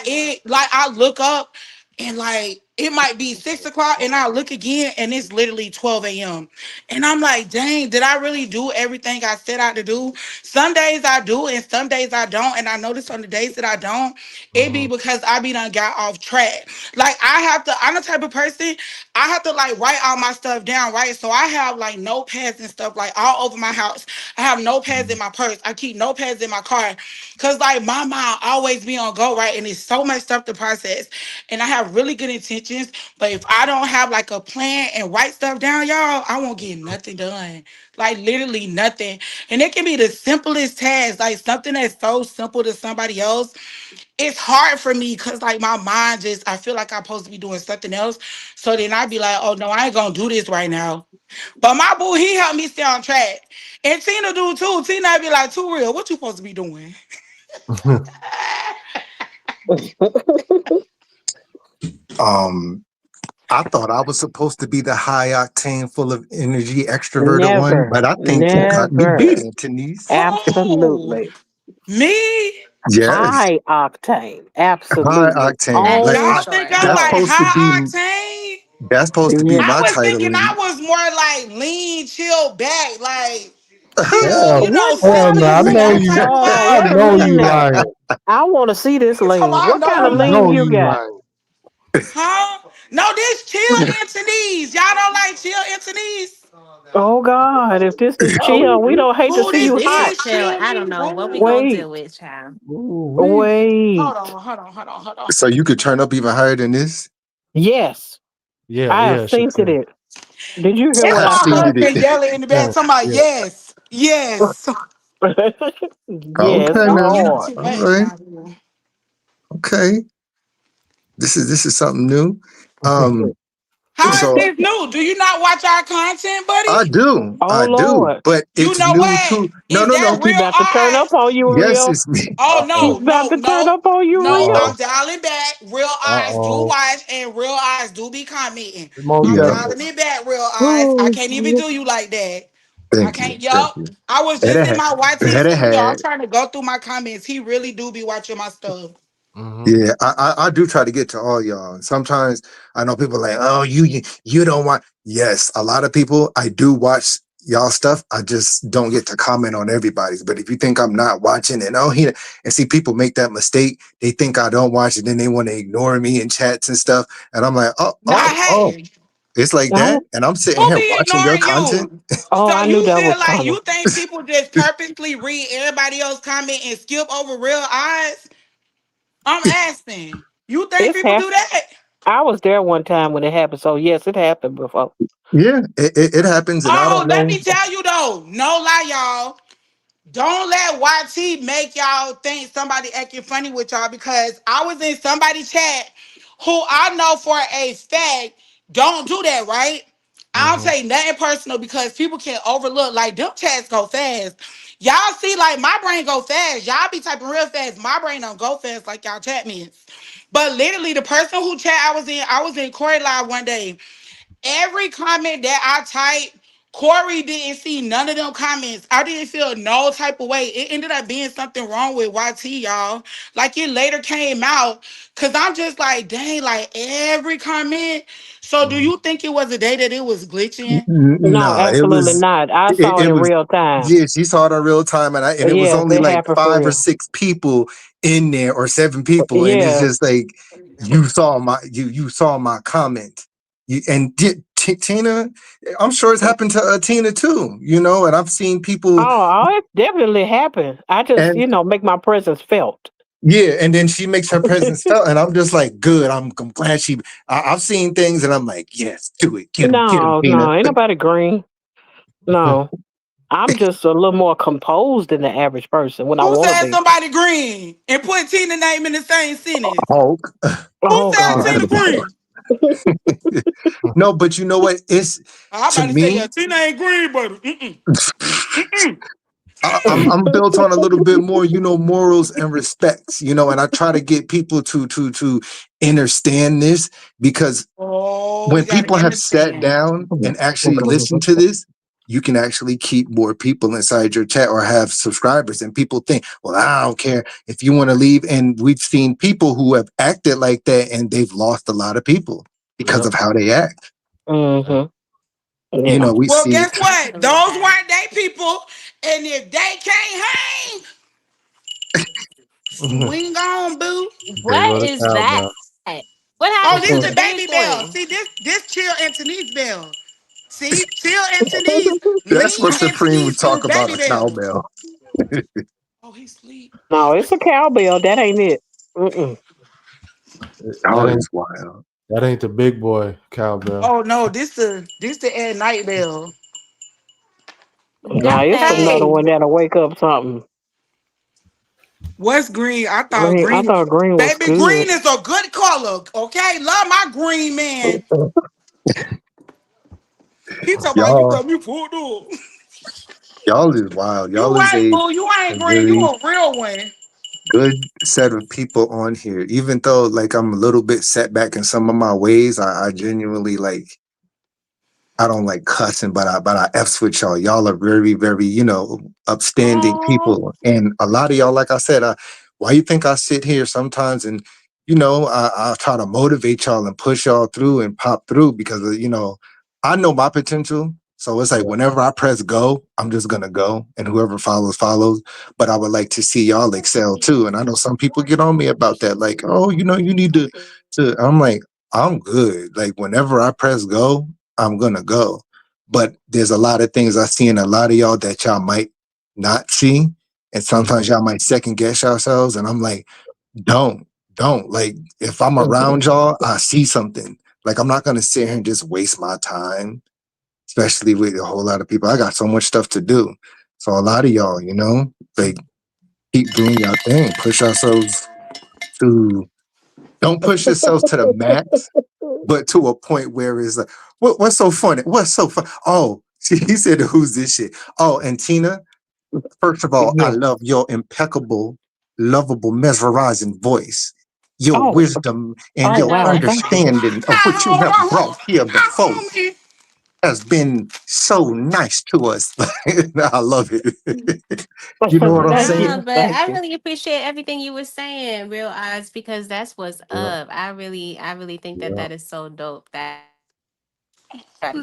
Like I look up and like it might be 6 o'clock and I look again and it's literally 12 a.m. And I'm like, dang, did I really do everything I set out to do? Some days I do and some days I don't. And I notice on the days that I don't, it be because I be done got off track. Like I'm the type of person, I have to like write all my stuff down, right? So I have like notepads and stuff like all over my house. I have notepads in my purse. I keep notepads in my car. Cause like my mind always be on go, right? And it's so much stuff to process. And I have really good intentions. But if I don't have like a plan and write stuff down, y'all, I won't get nothing done. Like literally nothing. And it can be the simplest task, like something that's so simple to somebody else. It's hard for me because like my mind just, I feel like I'm supposed to be doing something else. So then I'd be like, oh no, I ain't gonna do this right now. But my boo, he helped me stay on track. And Tina do too. Tina be like, too real, what you supposed to be doing? I thought I was supposed to be the high octane, full of energy, extroverted one, but I think you got me beat, Denise. Absolutely. Me? Yes, High octane. high Absolutely. octane. Like Y'all Sure. think I'm that's like supposed to high be octane? that's supposed to be Yeah. I my was title. thinking I was more like lean, chill back, like chill, Hell, you know, What hell kind no, of I selfish, know that lean? you. type of I What vibe. kind of know lean you that? lying. I want to see this It's lean. I What kind I of know. lean know you you got? lying. Huh? No, this chill Antonese. Y'all don't like chill Antonese? Oh God, if this is chill, we don't hate to Boo, see this you This hot. is is chill. chill I don't me, know what we boo. gonna do Wait, with child. Ooh-wee. wait. Hold on. So you could turn up even higher than this. Yes, Yeah, I have yeah, she seen can. it. Did you hear It's what I've I my seen said? it. husband yelling in the bed, Yeah, talking about yeah. yes, yes. Yes, Okay, Y'all now, getting Lord. too all much right, now. Boo. okay. This is something new. Um, How is so this new? Do you not watch our content, I buddy? do, Oh I do, Lord. but You it's know new what? too. No, Is no, that no. He real about to turn up eyes? on you, Yes, real. it's me. Oh He's Uh-oh. about to turn up on you, no! real. I'm Uh-oh. dialing back. Real eyes do Uh-oh. watch, and real eyes do be commenting. I'm Yeah, Emoji. dialing it back. Real eyes. I Oh, can't even do you like that. I thank you, can't. thank Yup. you. I was Head just in ahead, my YT head studio. I'm ahead. trying to go through my comments. He really do be watching my stuff. Mm-hmm. Yeah, I do try to get to all y'all. Sometimes I know people like, oh, you don't want. Yes, a lot of people I do watch y'all stuff. I just don't get to comment on everybody's. But if you think I'm not watching and and see people make that mistake, they think I don't watch it, then they want to ignore me in chats and stuff. And I'm like, Now, oh, hey, it's like that. And I'm sitting who here be watching your ignoring content. you? So I knew you that feel was like coming. you think people just purposely read everybody else's comment and skip over real eyes? I'm asking. You think It's people happened. do that? I was there one time when it happened. So yes, it happened before. Yeah, it happens, and I Oh, don't let know. me tell you though. No lie, y'all. Don't let YT make y'all think somebody acting funny with y'all because I was in somebody's chat who I know for a fact don't do that, right? I don't Mm-hmm. say nothing personal because people can overlook. Like them chats go fast. Y'all see, like my brain go fast. Y'all be typing real fast. My brain don't go fast like y'all chat minutes. But literally, the person who chat I was in Corey Live one day. Every comment that I typed, Corey didn't see none of them comments. I didn't feel no type of way. It ended up being something wrong with YT, y'all. Like it later came out. Cause I'm just like, dang, like every comment. So do Mm-hmm. you think it was a day that it was glitching? No, No, it absolutely was. not. I saw it It in was. real time. Yeah, she saw it in real time, and it was Yes, only it like happened for 5 or 6 people in there, or 7 people, and it's real. just like you saw my comment. Tina, I'm sure it's happened to Tina too. And I've seen people, It definitely happened. I just, and make my presence felt. yeah, and then she makes her presence felt, and I'm just like, good. I'm glad she. I've seen things, and I'm like, yes, do it, get him, No, Tina. no, ain't nobody green. No. I'm just a little more composed than the average person when I Who want to said be. somebody green and put Tina name in the same sentence? Hulk. Who Oh said God. Tina green? No, but you know what? It's I'm to about to say, yeah, me. Tina ain't green, baby. Mm-mm. I'm built on a little bit more, morals and respects, and I try to get people to understand this, because Oh, we when gotta people have sat understand. down and actually listened to this, you can actually keep more people inside your chat or have subscribers. And people think, well, I don't care if you want to leave. And we've seen people who have acted like that and they've lost a lot of people. because Yep. of how they act. Mm-hmm. You Yeah. know, we Well, see guess what? Believe Those that. weren't they people, and if they can't hang, swing on, boo. There go What the is that? cowbell. What Oh, happened this to the the big baby bell. one? See this Chill and Tanice bell. See, Chill and Tanice, that's Lean what and Supreme would Tanice do talk about baby a bells. cowbell. Oh, he sleep. No, it's a cowbell. That ain't it. Mm-mm. Oh, That ain't it's wild. that ain't the big boy cowbell. Oh no, this the at night bell. No, Got it's that. another Hey, one that'll wake up something. what's green? I thought Green. I green. thought green was Baby, good. green is a good color. Okay, love my green man. He talking about you Y'all, got me pulled up. y'all is wild. You Y'all is ain't boo. You a ain't green. You very a real one. good set of people on here. Even though like I'm a little bit set back in some of my ways, I genuinely like I don't like cussing, but I f's with y'all. Y'all are very, very, upstanding Oh, people. And a lot of y'all, like I said, why you think I sit here sometimes and I try to motivate y'all and push y'all through and pop through because I know my potential. So it's like Yeah. whenever I press go, I'm just gonna go, and whoever follows follows. But I would like to see y'all excel too. And I know some people get on me about that, like, oh, you need to. I'm like, I'm good. Like whenever I press go, I'm gonna go. But there's a lot of things I see in a lot of y'all that y'all might not see. And sometimes y'all might second guess yourselves. And I'm like, don't. Like if I'm around y'all, I see something. Like I'm not gonna sit here and just waste my time, especially with a whole lot of people. I got so much stuff to do. So a lot of y'all, like keep doing your thing. Push yourselves to don't push yourselves to the max, but to a point where it's like, what's so funny? What's so fun? Oh, he said, who's this shit? Oh, and Tina, first of all, I Yeah. love your impeccable, lovable, mesmerizing voice, your Oh. wisdom, and Oh You your know wow. what? Thank you. understanding of what you have brought here before has been so nice to us. I love it. You know what I'm Thank saying? No, you. but Thank I you. really appreciate everything you were saying, Real Eyes, because that's what's Yeah. up. I really think that Yeah. that is so dope. That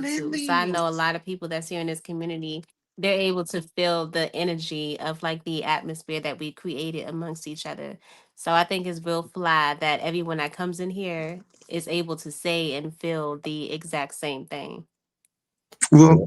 too. So I Lily. know a lot of people that's here in this community, they're able to feel the energy of like the atmosphere that we created amongst each other. So I think it's real fly that everyone that comes in here is able to say and feel the exact same thing. Well,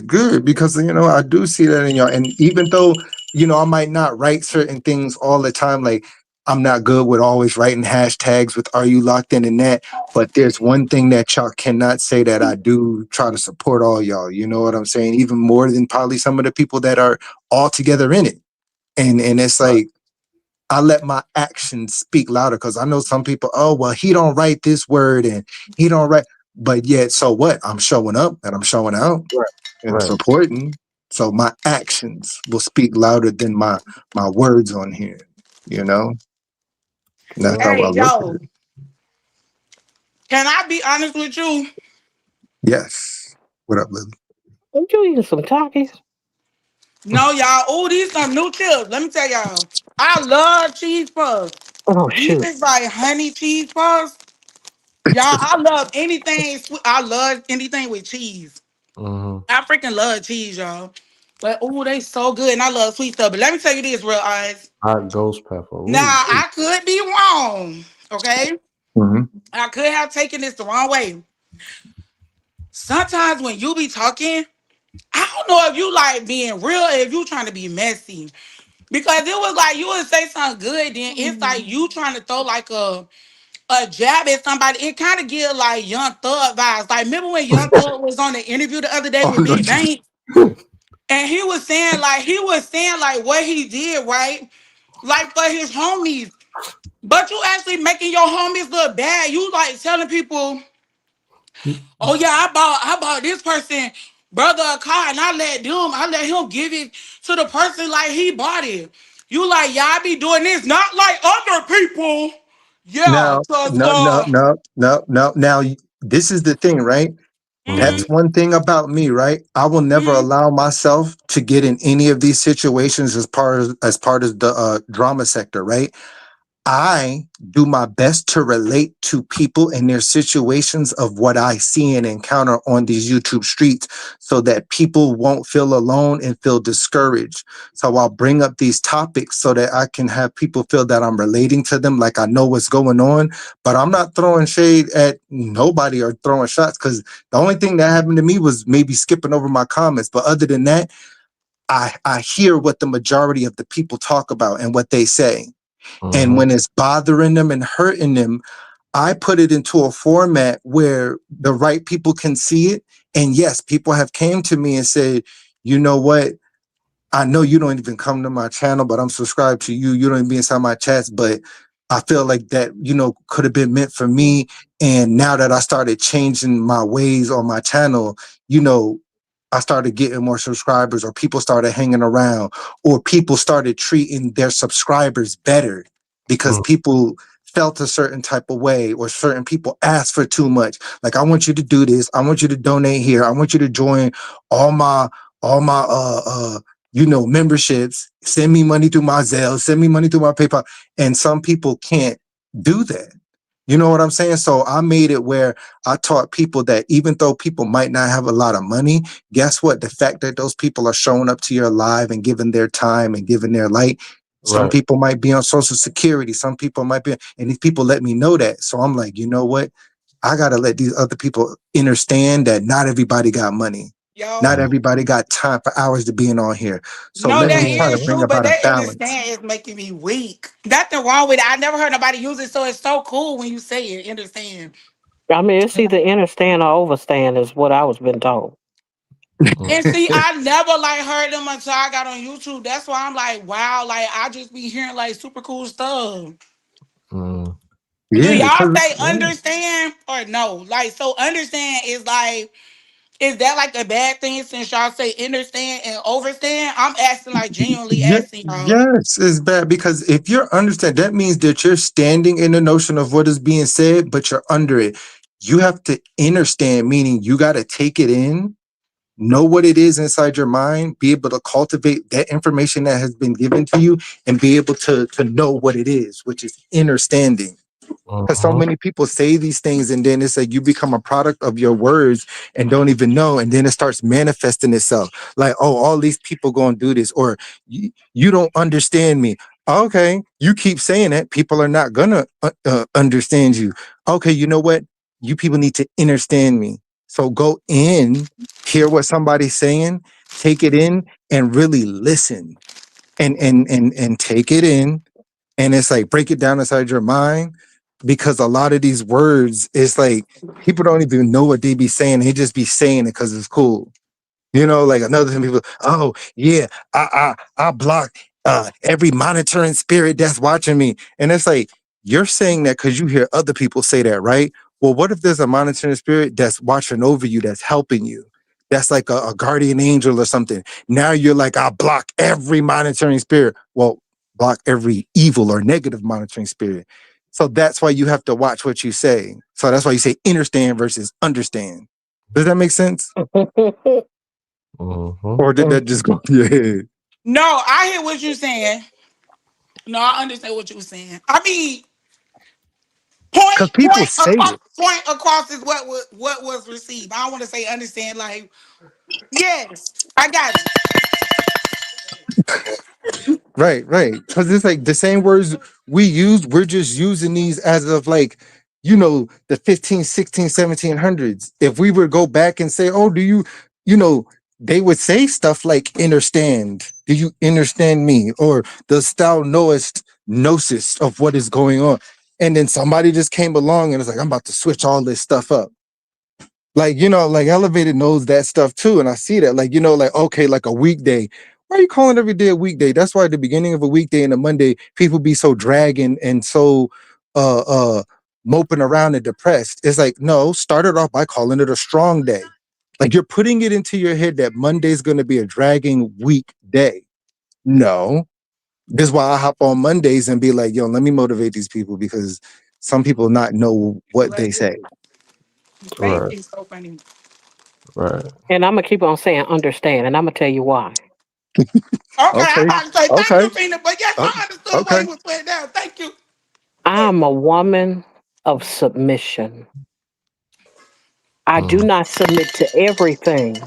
good. Because I do see that in y'all. And even though, I might not write certain things all the time, like I'm not good with always writing hashtags with "Are you locked in?" and that. But there's one thing that y'all cannot say that I do try to support all y'all. You know what I'm saying? Even more than probably some of the people that are all together in it. And it's Right. like I let my actions speak louder because I know some people, oh, well, he don't write this word and he don't write. But yet, so what? I'm showing up and I'm showing out Right. and Right. supporting. So my actions will speak louder than my words on here, you know? And that's Yeah. how I Hey, look at yo, it. can I be honest with you? Yes. What up, Lily? Aren't you eating some Takis? No, y'all. Oh, these some new chips. Let me tell y'all. I love cheese puffs. Oh These shoot. is like honey cheese puffs. Y'all, I love anything. I love anything with cheese. Mm-hmm. I freaking love cheese, y'all. But oh, they so good, and I love sweet stuff. But let me tell you this, real eyes. Hot ghost pepper. Now Ooh. I could be wrong. Okay, Mhm. I could have taken this the wrong way. Sometimes when you be talking, I don't know if you like being real, or if you trying to be messy. Because it was like you would say something good, then it's like you trying to throw like a jab at somebody. It kind of give like Young Thug vibes. Like remember when Young Thug was on the interview the other day Oh, with no, Big Bang, and he was saying like what he did right, like for his homies. But you actually making your homies look bad. You like telling people, oh yeah, I bought this person brother a car and I let him give it to the person like he bought it. You like, yeah, I be doing this, not like other people. Yeah, now, cause no, no, no, no, no. Now, this is the thing, right? Mm-hmm. mhm, That's one thing about me, right? I will never mhm. allow myself to get in any of these situations as part of the drama sector, right? I do my best to relate to people in their situations of what I see and encounter on these YouTube streets so that people won't feel alone and feel discouraged. So I'll bring up these topics so that I can have people feel that I'm relating to them, like I know what's going on, but I'm not throwing shade at nobody or throwing shots, because the only thing that happened to me was maybe skipping over my comments. But other than that, I hear what the majority of the people talk about and what they say. And when it's bothering them and hurting them, I put it into a format where the right people can see it. And yes, people have came to me and said, you know what? I know you don't even come to my channel, but I'm subscribed to you. You don't even be inside my chats, but I feel like that, could have been meant for me. And now that I started changing my ways on my channel, I started getting more subscribers, or people started hanging around, or people started treating their subscribers better because people felt a certain type of way, or certain people asked for too much. Like, I want you to do this. I want you to donate here. I want you to join all my memberships. Send me money through my Zelle, send me money through my PayPal. And some people can't do that. You know what I'm saying? So I made it where I taught people that even though people might not have a lot of money, guess what? The fact that those people are showing up to your live and giving their time and giving their light. Some people might be on Social Security. Some people might be, and these people let me know that. So I'm like, you know what? I got to let these other people understand that not everybody got money. Yo, Not everybody got time for hours to being on here. So no, let that me try to is bring true, but about a that balance. understand is making me weak. Nothing wrong with it. I never heard nobody use it, so it's so cool when you say it. Understand? I mean, it's either understand or overstand is what I was been told. And see, I never like heard them until I got on YouTube. That's why I'm like, wow, like I just be hearing like super cool stuff. Do Yeah, y'all because say understand or no? Like, so understand is like, is that like a bad thing since y'all say understand and overstand? I'm asking, like, genuinely asking y'all. yes, it's bad, because if you're understand, that means that you're standing in the notion of what is being said, but you're under it. You have to understand, meaning you got to take it in, know what it is inside your mind, be able to cultivate that information that has been given to you, and be able to know what it is, which is understanding. Because so many people say these things, and then it's like you become a product of your words and don't even know, and then it starts manifesting itself. Like, oh, all these people gonna do this, or you don't understand me. Okay, you keep saying that, people are not gonna understand you. Okay, you know what? You people need to understand me. So go in, hear what somebody's saying, take it in, and really listen, and take it in, and it's like break it down inside your mind, because a lot of these words, it's like people don't even know what they be saying, they just be saying it because it's cool. Like another thing, people, oh yeah, I block every monitoring spirit that's watching me. And it's like, you're saying that because you hear other people say that, right? Well, what if there's a monitoring spirit that's watching over you, that's helping you, that's like a guardian angel or something? Now you're like, I block every monitoring spirit. Well, block every evil or negative monitoring spirit. So that's why you have to watch what you say. So that's why you say understand versus understand. Does that make sense? Or did that just go through your head? No, I hear what you're saying. No, I understand what you're saying. I mean, Because people say it. point across is what was received. I don't want to say understand. Like, yes, I got it. Right. Because it's like the same words we use, we're just using these as of like, the 15, 16, 1700s. If we would go back and say, oh, do they would say stuff like, understand. Do you understand me? Or does thou knowest gnosis of what is going on? And then somebody just came along and it's like, I'm about to switch all this stuff up. Like, like Elevated knows that stuff too. And I see that, like, like, okay, like a weekday. Why are you calling every day a weekday? That's why at the beginning of a weekday and a Monday, people be so dragging and so moping around and depressed. It's like, no, start it off by calling it a strong day. Like, you're putting it into your head that Monday's gonna be a dragging weekday. No. This is why I hop on Mondays and be like, yo, let me motivate these people, because some people not know what they say. Faith is so funny. Right. And I'm gonna keep on saying understand, and I'm gonna tell you why. Okay, I'm Okay. about to say thank Okay. you, Fina, but yes, I understood why Okay. you was putting down. Thank you. I'm a woman of submission. I do Mm. not submit to everything,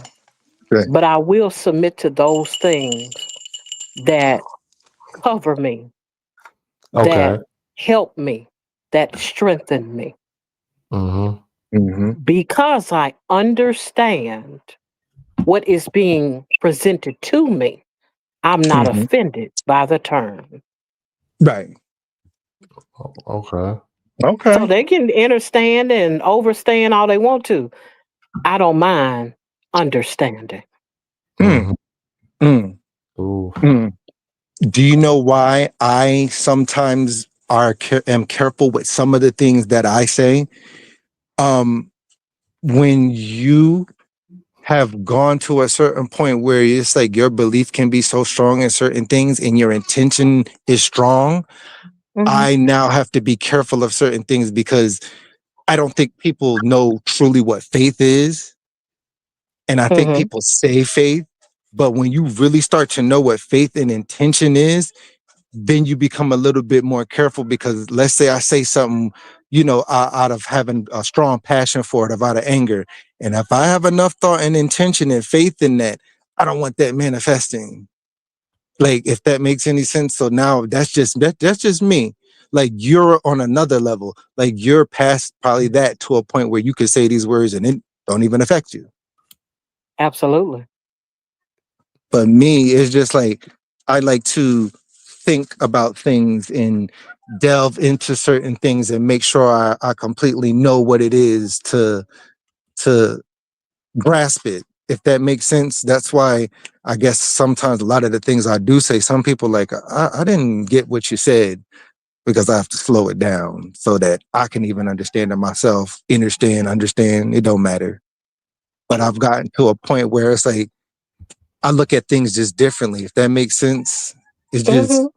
Right. but I will submit to those things that cover me, Okay. that help me, that strengthen me. Mm-hmm. Mm-hmm. Because I understand what is being presented to me, I'm not Mm-hmm. offended by the term. Right. Okay. So Okay. they can understand and overstand all they want to. I don't mind understanding. Mm, Mm-hmm. mm, Ooh. mm. Do you know why I sometimes am careful with some of the things that I say? Um, when you have gone to a certain point where it's like your belief can be so strong in certain things and your intention is strong, Mhm. I now have to be careful of certain things because I don't think people know truly what faith is. And I think Mhm. people say faith, but when you really start to know what faith and intention is, then you become a little bit more careful because let's say I say something, out of having a strong passion for it, out of anger. And if I have enough thought and intention and faith in that, I don't want that manifesting. Like if that makes any sense. So now that's just me. Like you're on another level. Like you're past probably that to a point where you could say these words and it don't even affect you. Absolutely. But me, it's just like I like to think about things and delve into certain things and make sure I completely know what it is to grasp it. If that makes sense. That's why I guess sometimes a lot of the things I do say, some people like, I didn't get what you said because I have to slow it down so that I can even understand it myself. Understand, it don't matter. But I've gotten to a point where it's like I look at things just differently. If that makes sense, it's just Mhm.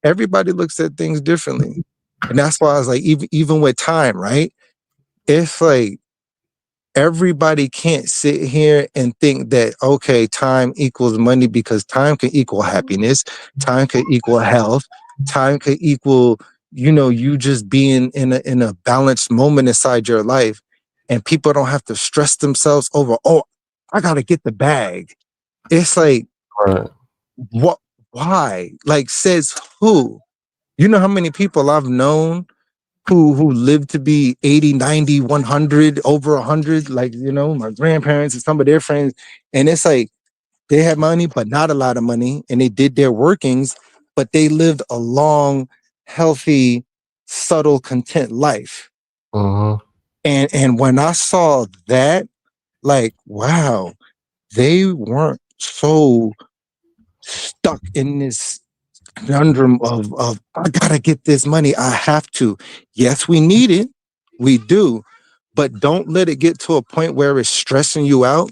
everybody looks at things differently, and that's why I was like, even with time, right? It's like everybody can't sit here and think that okay, time equals money because time can equal happiness, time can equal health, time can equal you just being in a balanced moment inside your life, and people don't have to stress themselves over. Oh, I gotta get the bag. It's like Right. what? Why? Like says who? You know how many people I've known who lived to be 80, 90, 100, over 100, like my grandparents and some of their friends, and it's like they had money but not a lot of money and they did their workings, but they lived a long, healthy, subtle, content life. Mm-hmm. And when I saw that, like wow, they weren't so stuck in this conundrum of I gotta get this money. I have to. Yes, we need it. We do. But don't let it get to a point where it's stressing you out.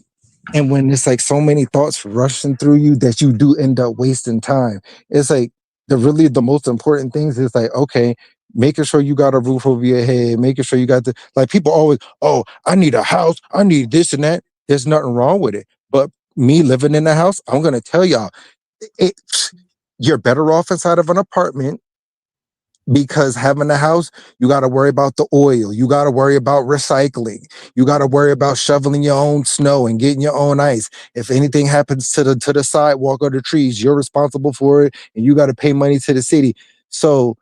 And when it's like so many thoughts rushing through you that you do end up wasting time. It's like the most important things is like, okay, making sure you got a roof over your head, making sure you got the like people always, oh, I need a house, I need this and that. There's nothing wrong with it. But me living in the house, I'm gonna tell y'all, it, you're better off inside of an apartment because having a house, you got to worry about the oil, you got to worry about recycling, you got to worry about shoveling your own snow and getting your own ice. If anything happens to the sidewalk or the trees, you're responsible for it, and you got to pay money to the city. So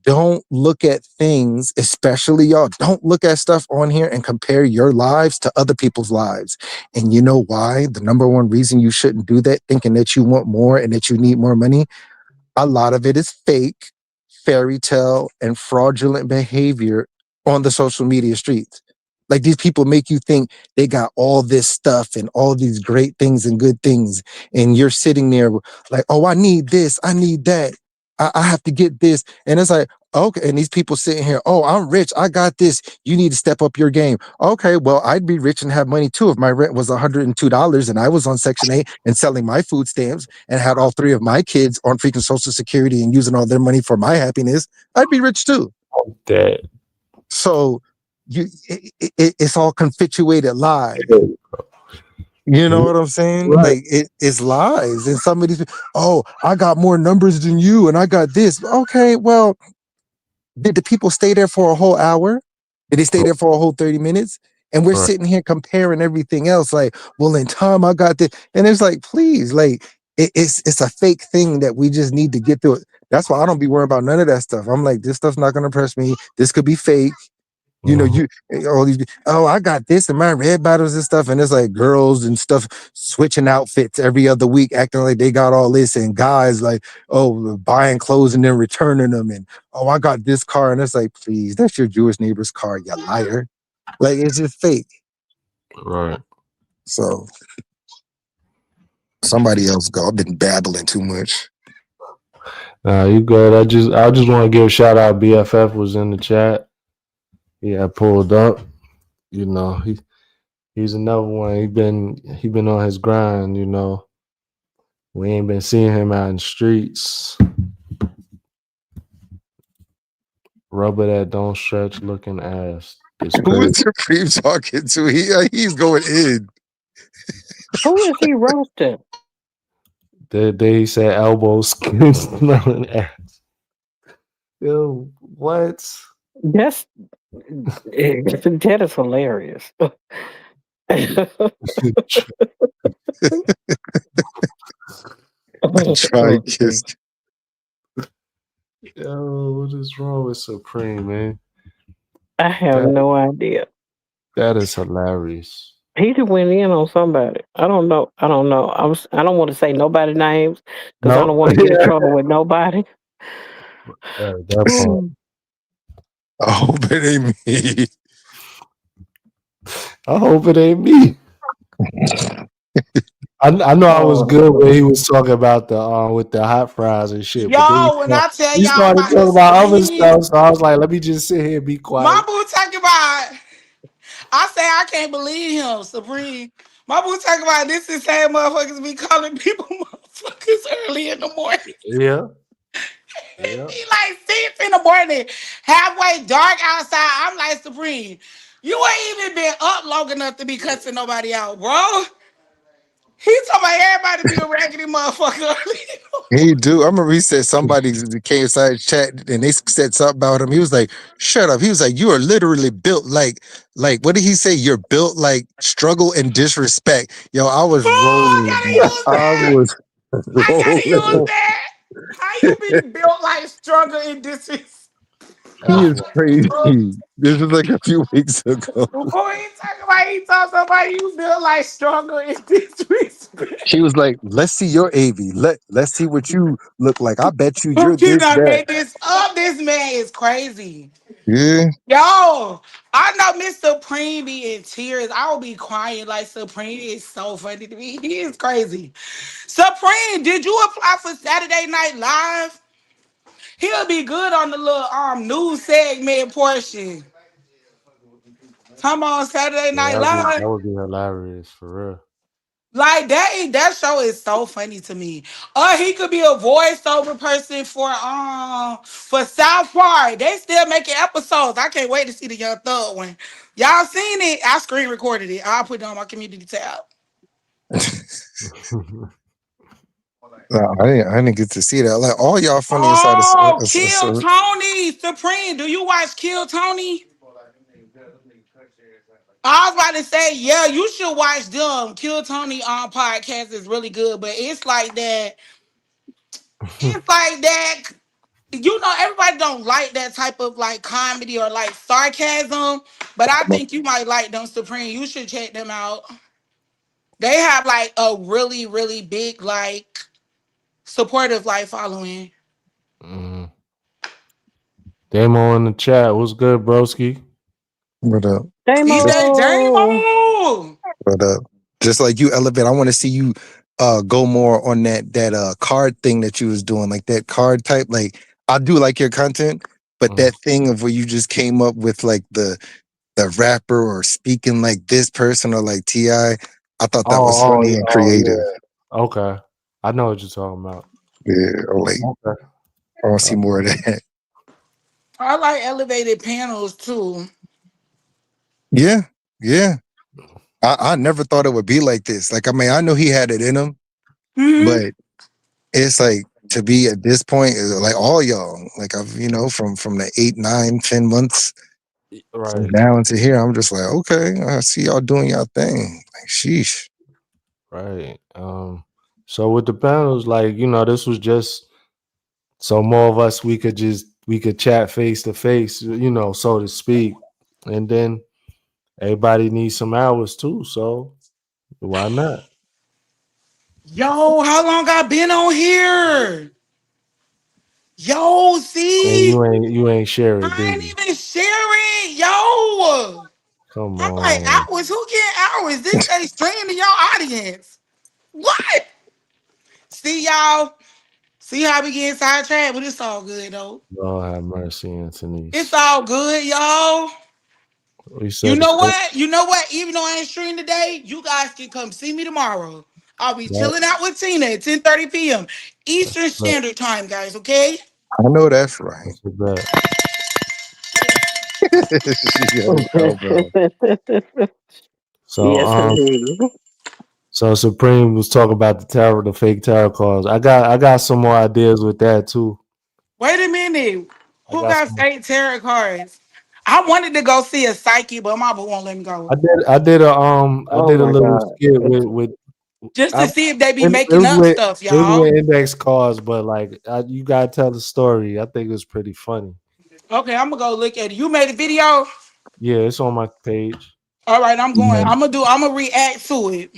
don't look at things, especially y'all. Don't look at stuff on here and compare your lives to other people's lives. And you know why? The number one reason you shouldn't do that, thinking that you want more and that you need more money, a lot of it is fake, fairy tale, and fraudulent behavior on the social media streets. Like these people make you think they got all this stuff and all these great things and good things. And you're sitting there like, oh, I need this, I need that. I have to get this. And it's like, okay. And these people sitting here, oh, I'm rich, I got this. You need to step up your game. Okay, well, I'd be rich and have money too if my rent was $102 and I was on Section 8 and selling my food stamps and had all three of my kids on freaking Social Security and using all their money for my happiness. I'd be rich too. That. So it's all confituated lies. You know what I'm saying? Right. Like it's lies. And some of these, oh, I got more numbers than you and I got this. Okay, well, Did the people stay there for a whole hour? Did they stay there for a whole 30 minutes? And we're Right. sitting here comparing everything else. Like, well, in time I got this. And it's like, please, like, it's a fake thing that we just need to get through it. That's why I don't be worried about none of that stuff. I'm like, this stuff's not gonna impress me. This could be fake. You know, Mhm. all these, oh, I got this in my red battles and stuff. And it's like girls and stuff switching outfits every other week, acting like they got all this, and guys like, oh, buying clothes and then returning them. And oh, I got this car. And it's like, please, that's your Jewish neighbor's car, you liar. Like, it's just fake. Right. So somebody else go. I've been babbling too much. Nah, you good. I just want to give a shout out. BFF was in the chat. He had pulled up. You know, he's another one. He been on his grind, you know. We ain't been seeing him out in the streets. Rubber that don't stretch looking ass. It's Who is crazy. Supreme talking to? He's going in. Who is he roasting? They said elbow skin smelling ass. Yo, what? That is hilarious. Try kiss. Yo, what is wrong with Supreme, man? I have no idea. That is hilarious. He just went in on somebody. I don't know. I don't want to say nobody's names because I don't want to get in trouble with nobody. That part. I hope it ain't me. I hope it ain't me. I know I was good when he was talking about the with the hot fries and shit. Yo, but then when I tell he y'all started about talking this about other Supreme, stuff, so I was like, let me just sit here and be quiet. my boo talking about. I say I can't believe him, Supreme. My boo talking about this is same motherfuckers be calling people motherfuckers early in the morning. Yeah. It be like 6 in the morning, halfway dark outside. I'm like, Supreme, you ain't even been up long enough to be cussing nobody out, bro. He talking about everybody be a raggedy motherfucker. He do. I remember he said somebody came inside chat and they said something about him. He was like, "Shut up." He was like, "You are literally built like what did he say? You're built like struggle and disrespect." Yo, I was rolling. I gotta use I that. was I gotta use rolling. that. How you be built like struggle and disrespect? He is crazy. This was like a few weeks ago. Before he talk somebody you built like struggle and disrespect. She was like, "Let's see your AV. Let's see what you look like. I bet you You you're this cannot that." make this up. This man is crazy. Yeah. Yo, I know Miss Supreme be in tears. I will be crying like Supreme is so funny to me. He is crazy. Supreme, did you apply for Saturday Night Live? He'll be good on the little news segment portion. Come on, Saturday Night Live. That would be hilarious for real. Like that show is so funny to me. He could be a voiceover person for South Park. They still making episodes. I can't wait to see the Young Thug one. Y'all seen it? I screen recorded it. I'll put it on my community tab. No, I didn't get to see that. Like all y'all funny inside of Kill Tony Supreme. Do you watch Kill Tony? I was about to say, yeah, you should watch them. Kill Tony on podcast is really good, but it's like that. It's like that. You know, everybody don't like that type of like comedy or like sarcasm, but I think you might like them, Supreme. You should check them out. They have like a really, really big like supportive like following. Mm-hmm. Damo in the chat. What's good, broski? What up? He said, Damo. What up? Just like you, Elevate. I want to see you go more on that card thing that you was doing, like that card type. Like I do like your content, but that thing of where you just came up with like the rapper or speaking like this person or like T.I., I thought that was funny and creative. Yeah. Okay, I know what you're talking about. Yeah, I want to see more of that. I like elevated panels too. Yeah. I never thought it would be like this. Like, I mean, I know he had it in him, but it's like to be at this point, like all y'all, like I've from the 8, 9, 10 months Right, down to here, I'm just like, okay, I see y'all doing y'all thing. Like, sheesh. right. So with the panels, like this was just so more of us we could chat face to face, so to speak, and then everybody needs some hours too. So why not? Yo, how long I been on here? Yo, And see, you ain't share it, I did ain't you? even sharing. Yo, Come I'm like on, hours. Who getting hours? This ain't streaming to your audience. What? See y'all. See how we get sidetracked, but it's all good though. Lord have mercy, It's Anthony's. all good, y'all. We You said know it. what? You know what? Even though I ain't streaming today, you guys can come see me tomorrow. I'll be That, chilling out with Tina at 10:30 p.m. Eastern that, Standard Time, guys. Okay? I know that's right. that's a bet. Yo, bro. So Yes, indeed. so Supreme was talking about the fake tarot cards. I got some more ideas with that too. Wait a minute. I Who got got some. fake tarot cards? I wanted to go see a psyche, but my boo won't let me go. I Oh did a my little God. skit with Just I to see if they be it making was up with stuff, y'all. index cards, but like you gotta tell the story. I think it was pretty funny. Okay, I'm gonna go look at it. You made a video? Yeah, it's on my page. All right, I'm going. Yeah, I'm gonna react to it.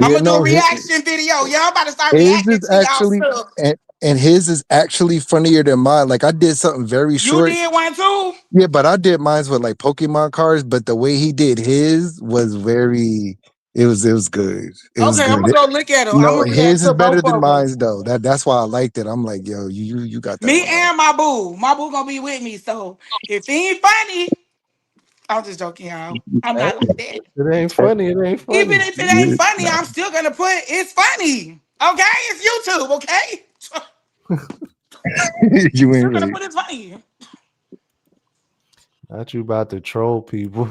I'm yeah, gonna do a no, reaction video. Y'all about to start his reacting is to y'all actually stuff. and his is actually funnier than mine. Like I did something very You short. did one too? Yeah, but I did mine with like Pokemon cards, but the way he did his was very it was good. It was Okay, I'm good. gonna go look at them. I'm No, gonna react his is to better both than of them. mine though. That's why I liked it. I'm like, yo, you got that Me one right. and my boo. My boo gonna be with me. So if he ain't funny, I'm just joking, y'all. I'm Hey, not like that. it ain't funny. It ain't Even funny. if it ain't funny, I'm still gonna put it's funny. Okay, it's YouTube. Okay, You still ain't gonna really. put it's funny. Not you about to troll people.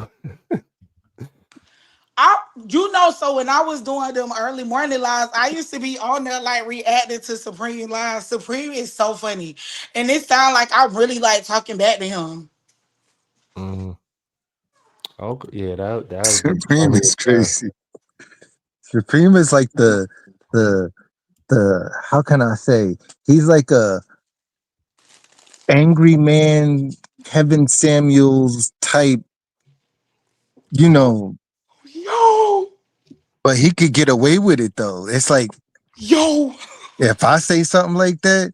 I, so when I was doing them early morning lives, I used to be on there like reacting to Supreme lives. Supreme is so funny, and it sounds like I really like talking back to him. Mm. Okay, yeah, that would be Supreme funny is as hell. crazy. Supreme is like the how can I say? He's like a angry man, Kevin Samuels type, you know, Yo, but he could get away with it though. It's like yo. if I say something like that,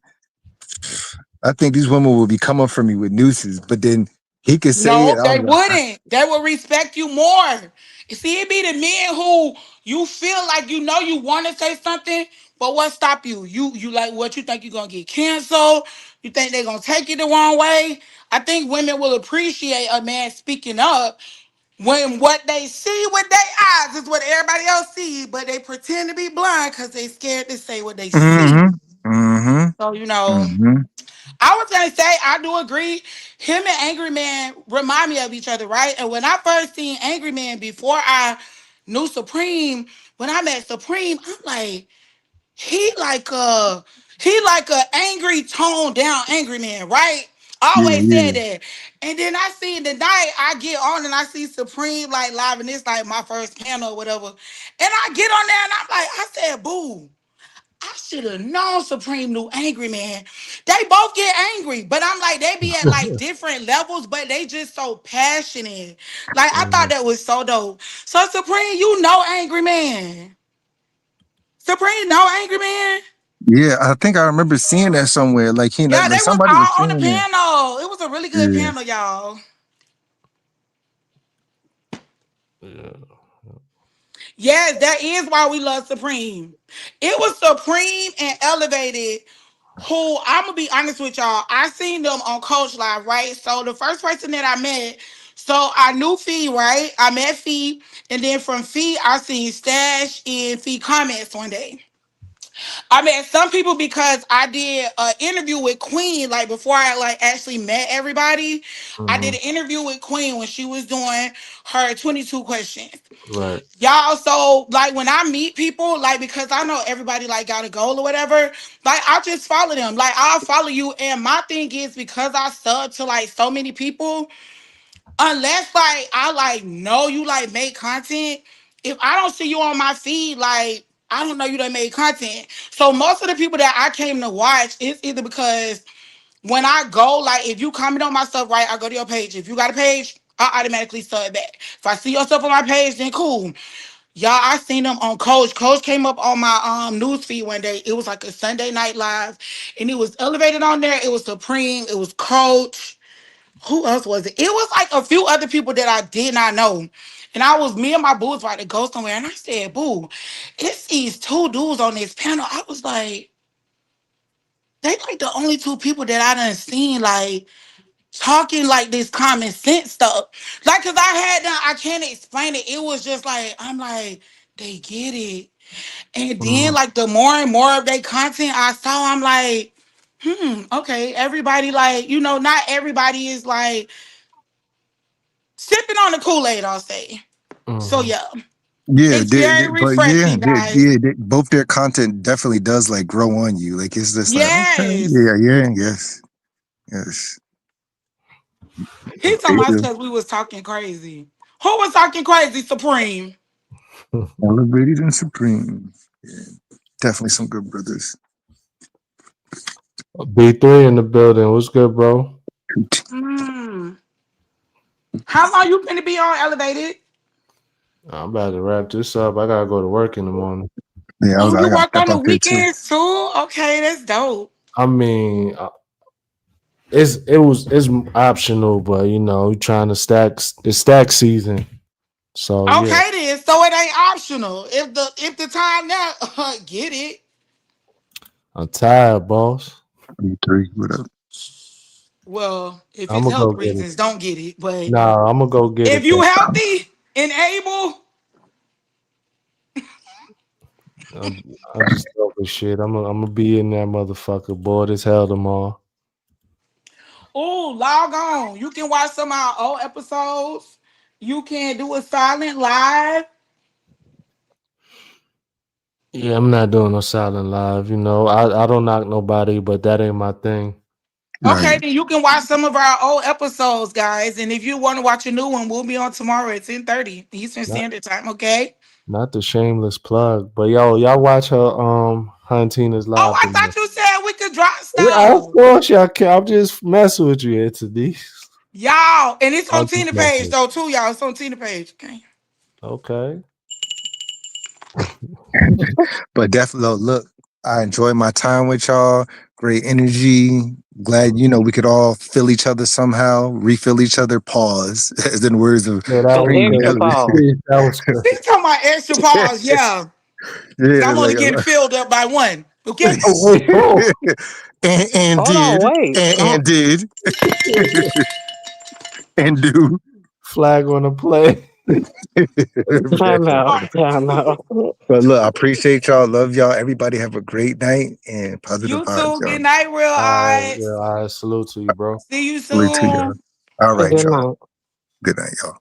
I think these women will be coming for me with nooses. But then he could say No, it. they I'm like, wouldn't. They would respect you more. You see, it be the men who you feel like you want to say something, but what stop you? You like what you think you're gonna get canceled? You think they're gonna take it the wrong way? I think women will appreciate a man speaking up when what they see with their eyes is what everybody else sees, but they pretend to be blind because they scared to say what they see. mm-hmm, mm-hmm, So mm-hmm. I was gonna say I do agree. Him and Angry Man remind me of each other, right? And when I first seen Angry Man before I knew Supreme, when I met Supreme, I'm like, he like a angry, toned down Angry Man, right? I Yeah, always yeah. said that. And then I see the night I get on and I see Supreme like live, and it's like my first panel or whatever. And I get on there and I'm like, I said, boo. I should have known Supreme knew Angry Man. They both get angry, but I'm like, they be at like different levels, but they just so passionate. Like, I thought Mhm. that was so dope. So, Supreme, you know Angry Man. Supreme know Angry Man. Yeah, I think I remember seeing that somewhere. Like he Yeah, like they was somebody was all on the saying that. panel. It was a really good Yeah. panel, y'all. Yeah. Yes, that is why we love Supreme. It was Supreme and Elevated who I'm gonna be honest with y'all. I seen them on Coach Live, right? So the first person that I met, so I knew Fee, right? I met Fee, and then from Fee, I seen Stash and Fee comments one day. I met some people because I did an interview with Queen, like before I like actually met everybody. I did Hmm. an interview with Queen when she was doing her 22 questions. Right. Y'all, so like when I meet people, like because I know everybody like got a goal or whatever, like I just follow them. Like I'll follow you. And my thing is because I sub to like so many people, unless like I like know you like make content, if I don't see you on my feed, like I don't know you done made content. So most of the people that I came to watch is either because when I go, like if you comment on my stuff, right, I go to your page. If you got a page, I automatically sub back. If I see your stuff on my page, then cool. Y'all, I seen them on Coach. Coach came up on my news feed one day. It was like a Sunday night live, and it was elevated on there. It was Supreme. It was Coach. Who else was it? It was like a few other people that I did not know. And I was me and my boo was about to go somewhere, and I said, "Boo, it's these two dudes on this panel." I was like, they like the only two people that I done seen like talking like this common sense stuff. Like, cause I can't explain it. It was just like, I'm like, they get it. And then Mm. like the more and more of their content I saw, I'm like, okay, everybody like, not everybody is like sipping on the Kool-Aid, I'll say. So Hmm. yeah, Yeah, it's very but yeah, refreshing, guys. both their content definitely does like grow on you. Like it's just like okay, Yes. yeah, yeah, yes, yes. He told They us do. because we was talking crazy. Who was talking crazy, Supreme? Elevated and Supreme. Yeah, definitely some good brothers. B3 in the building. What's good, bro? Hmm. How long you gonna be on Elevated? I'm about to wrap this up. I gotta go to work in the morning. Yeah, Oh, I you got to work step on the up there too. weekends too? Okay, that's dope. I mean, it's optional, but you know, we trying to stack. It's stack season, so yeah. Okay then, so it ain't optional. If the time now, get it. I'm tired, boss. B3, what up? Well, if I'm it's gonna health go get it. reasons, don't get it. But Nah, I'm gonna go get if it you though. healthy and able, I'm just over shit. I'm gonna be in that motherfucker, bored as hell tomorrow. oh, log on. You can watch some of our old episodes. You can do a silent live. Yeah, I'm not doing no silent live. You know, I don't knock nobody, but that ain't my thing. Okay, Right. then you can watch some of our old episodes, guys. And if you want to watch a new one, we'll be on tomorrow at 10:30 Eastern Not Standard Time. Okay. not the shameless plug, but yo, y'all watch her and Tina's Oh, live I tomorrow. thought you said we could drop Yeah, of stuff. course y'all can. I'm just messing with you, it's these. Y'all, and it's on I'm just Tina page messing. though too, y'all. It's on Tina page. Okay. Okay. But definitely look, I enjoyed my time with y'all. Great energy. Glad we could all fill each other somehow, refill each other. Pause, as in words of Yeah, that An was Supreme extra crazy. Elevation. pause. That was crazy. He's talking about extra pause, yeah. Cause Yeah, I'm only getting filled up by one. Okay. Oh, wait, oh. and Hold on, did wait. and did and do. Flag on the play. Time All out. right. Time out. But look, I appreciate y'all. Love y'all. Everybody have a great night and positive You vibes, too. y'all. Good night, real All right, eyes. yeah, all right. Salute to you, bro. See you Salute to y'all. soon. All right, Good y'all. night. Good night, y'all.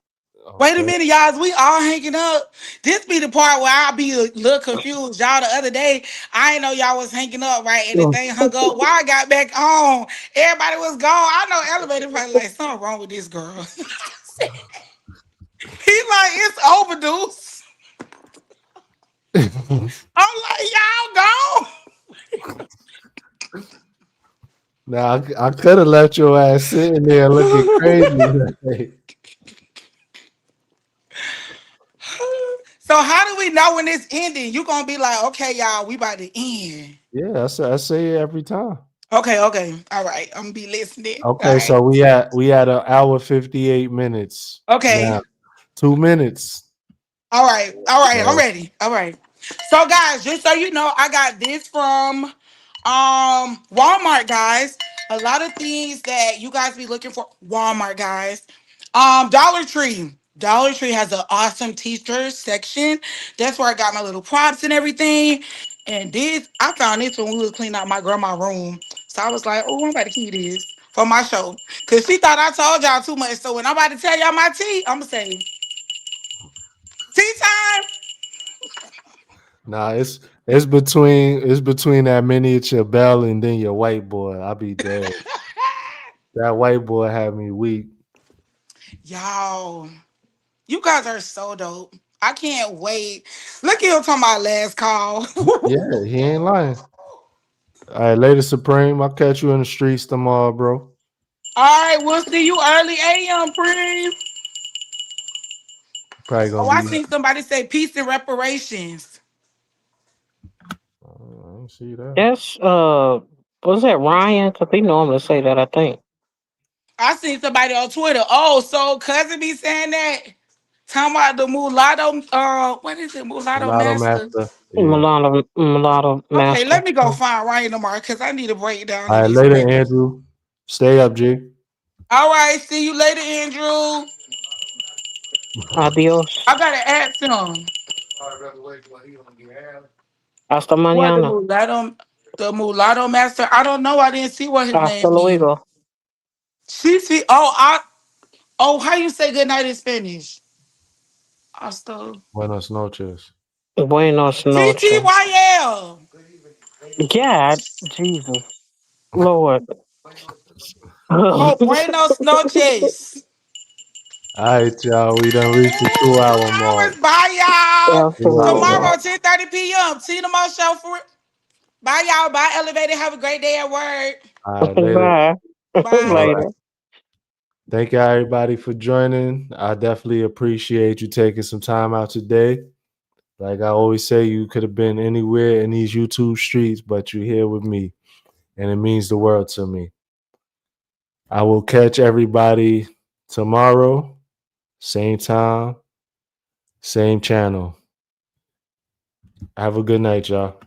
Wait a Okay. minute, y'all. We all hanging up. This be the part where I'll be a little confused. Y'all, the other day, I didn't know y'all was hanging up, right? And the thing hung up. While I got back on, everybody was gone. I know Elevator probably like, something wrong with this girl. He's like, it's overdue. I'm like, y'all gone. Now I could have left your ass sitting there looking crazy. So how do we know when it's ending? You gonna be like, okay, y'all, we about to end. Yeah, I say it every time. Okay, okay. All right. I'm gonna be listening. All Okay, right. so we at an hour 58 minutes. Okay. Now 2 minutes. All right. All right. I'm So ready. All right. So guys, just so you know, I got this from Walmart, guys. A lot of things that you guys be looking for. Walmart, guys. Dollar Tree. Dollar Tree has an awesome t-shirt section. That's where I got my little props and everything. And this, I found this when we was cleaning out my grandma's room. So I was like, oh, I'm about to keep this for my show. Because she thought I told y'all too much. So when I'm about to tell y'all my tea, I'm going to say, tea time. Nah, it's between that miniature bell and then your white boy. I'll be dead. That white boy had me weak. Y'all, you guys are so dope. I can't wait. Look at him talking about last call. Yeah, he ain't lying. All right, later, Supreme. I'll catch you in the streets tomorrow, bro. All right, we'll see you early AM, Prince. Probably Oh, gonna I be. seen somebody say peace and reparations. I don't see that. That's was that Ryan? Cause he normally say that, I think. I seen somebody on Twitter. Oh, so cousin be saying that. Talking about the mulatto, what is it? Mulatto Mulatto master. Master. Yeah. Mulatto Okay, master. let me go find Ryan tomorrow because I need a breakdown All of right, this later, record. Andrew. Stay up, G. All right, see you later, Andrew. Adios. I gotta ask him. Hasta What mañana. the mulatto master? I don't know. I didn't see what his Hasta name is. luego. She see. How you say good night in Spanish? Hasta. Buenas noches. Buenos noches. TTYL. God, Jesus, Lord. Oh, buenos noches. All right, y'all. We done reached the 2 hour mark. Hours. Bye, y'all. Hasta Good night, luego. y'all. Tomorrow, 10:30 p.m. See you tomorrow show for it. Bye, y'all. Bye, Elevated. Have a great day at work. All right, later. Bye. Bye. All right. Later. Thank you, everybody, for joining. I definitely appreciate you taking some time out today. Like I always say, you could have been anywhere in these YouTube streets, but you're here with me, and it means the world to me. I will catch everybody tomorrow, same time, same channel. Have a good night, y'all.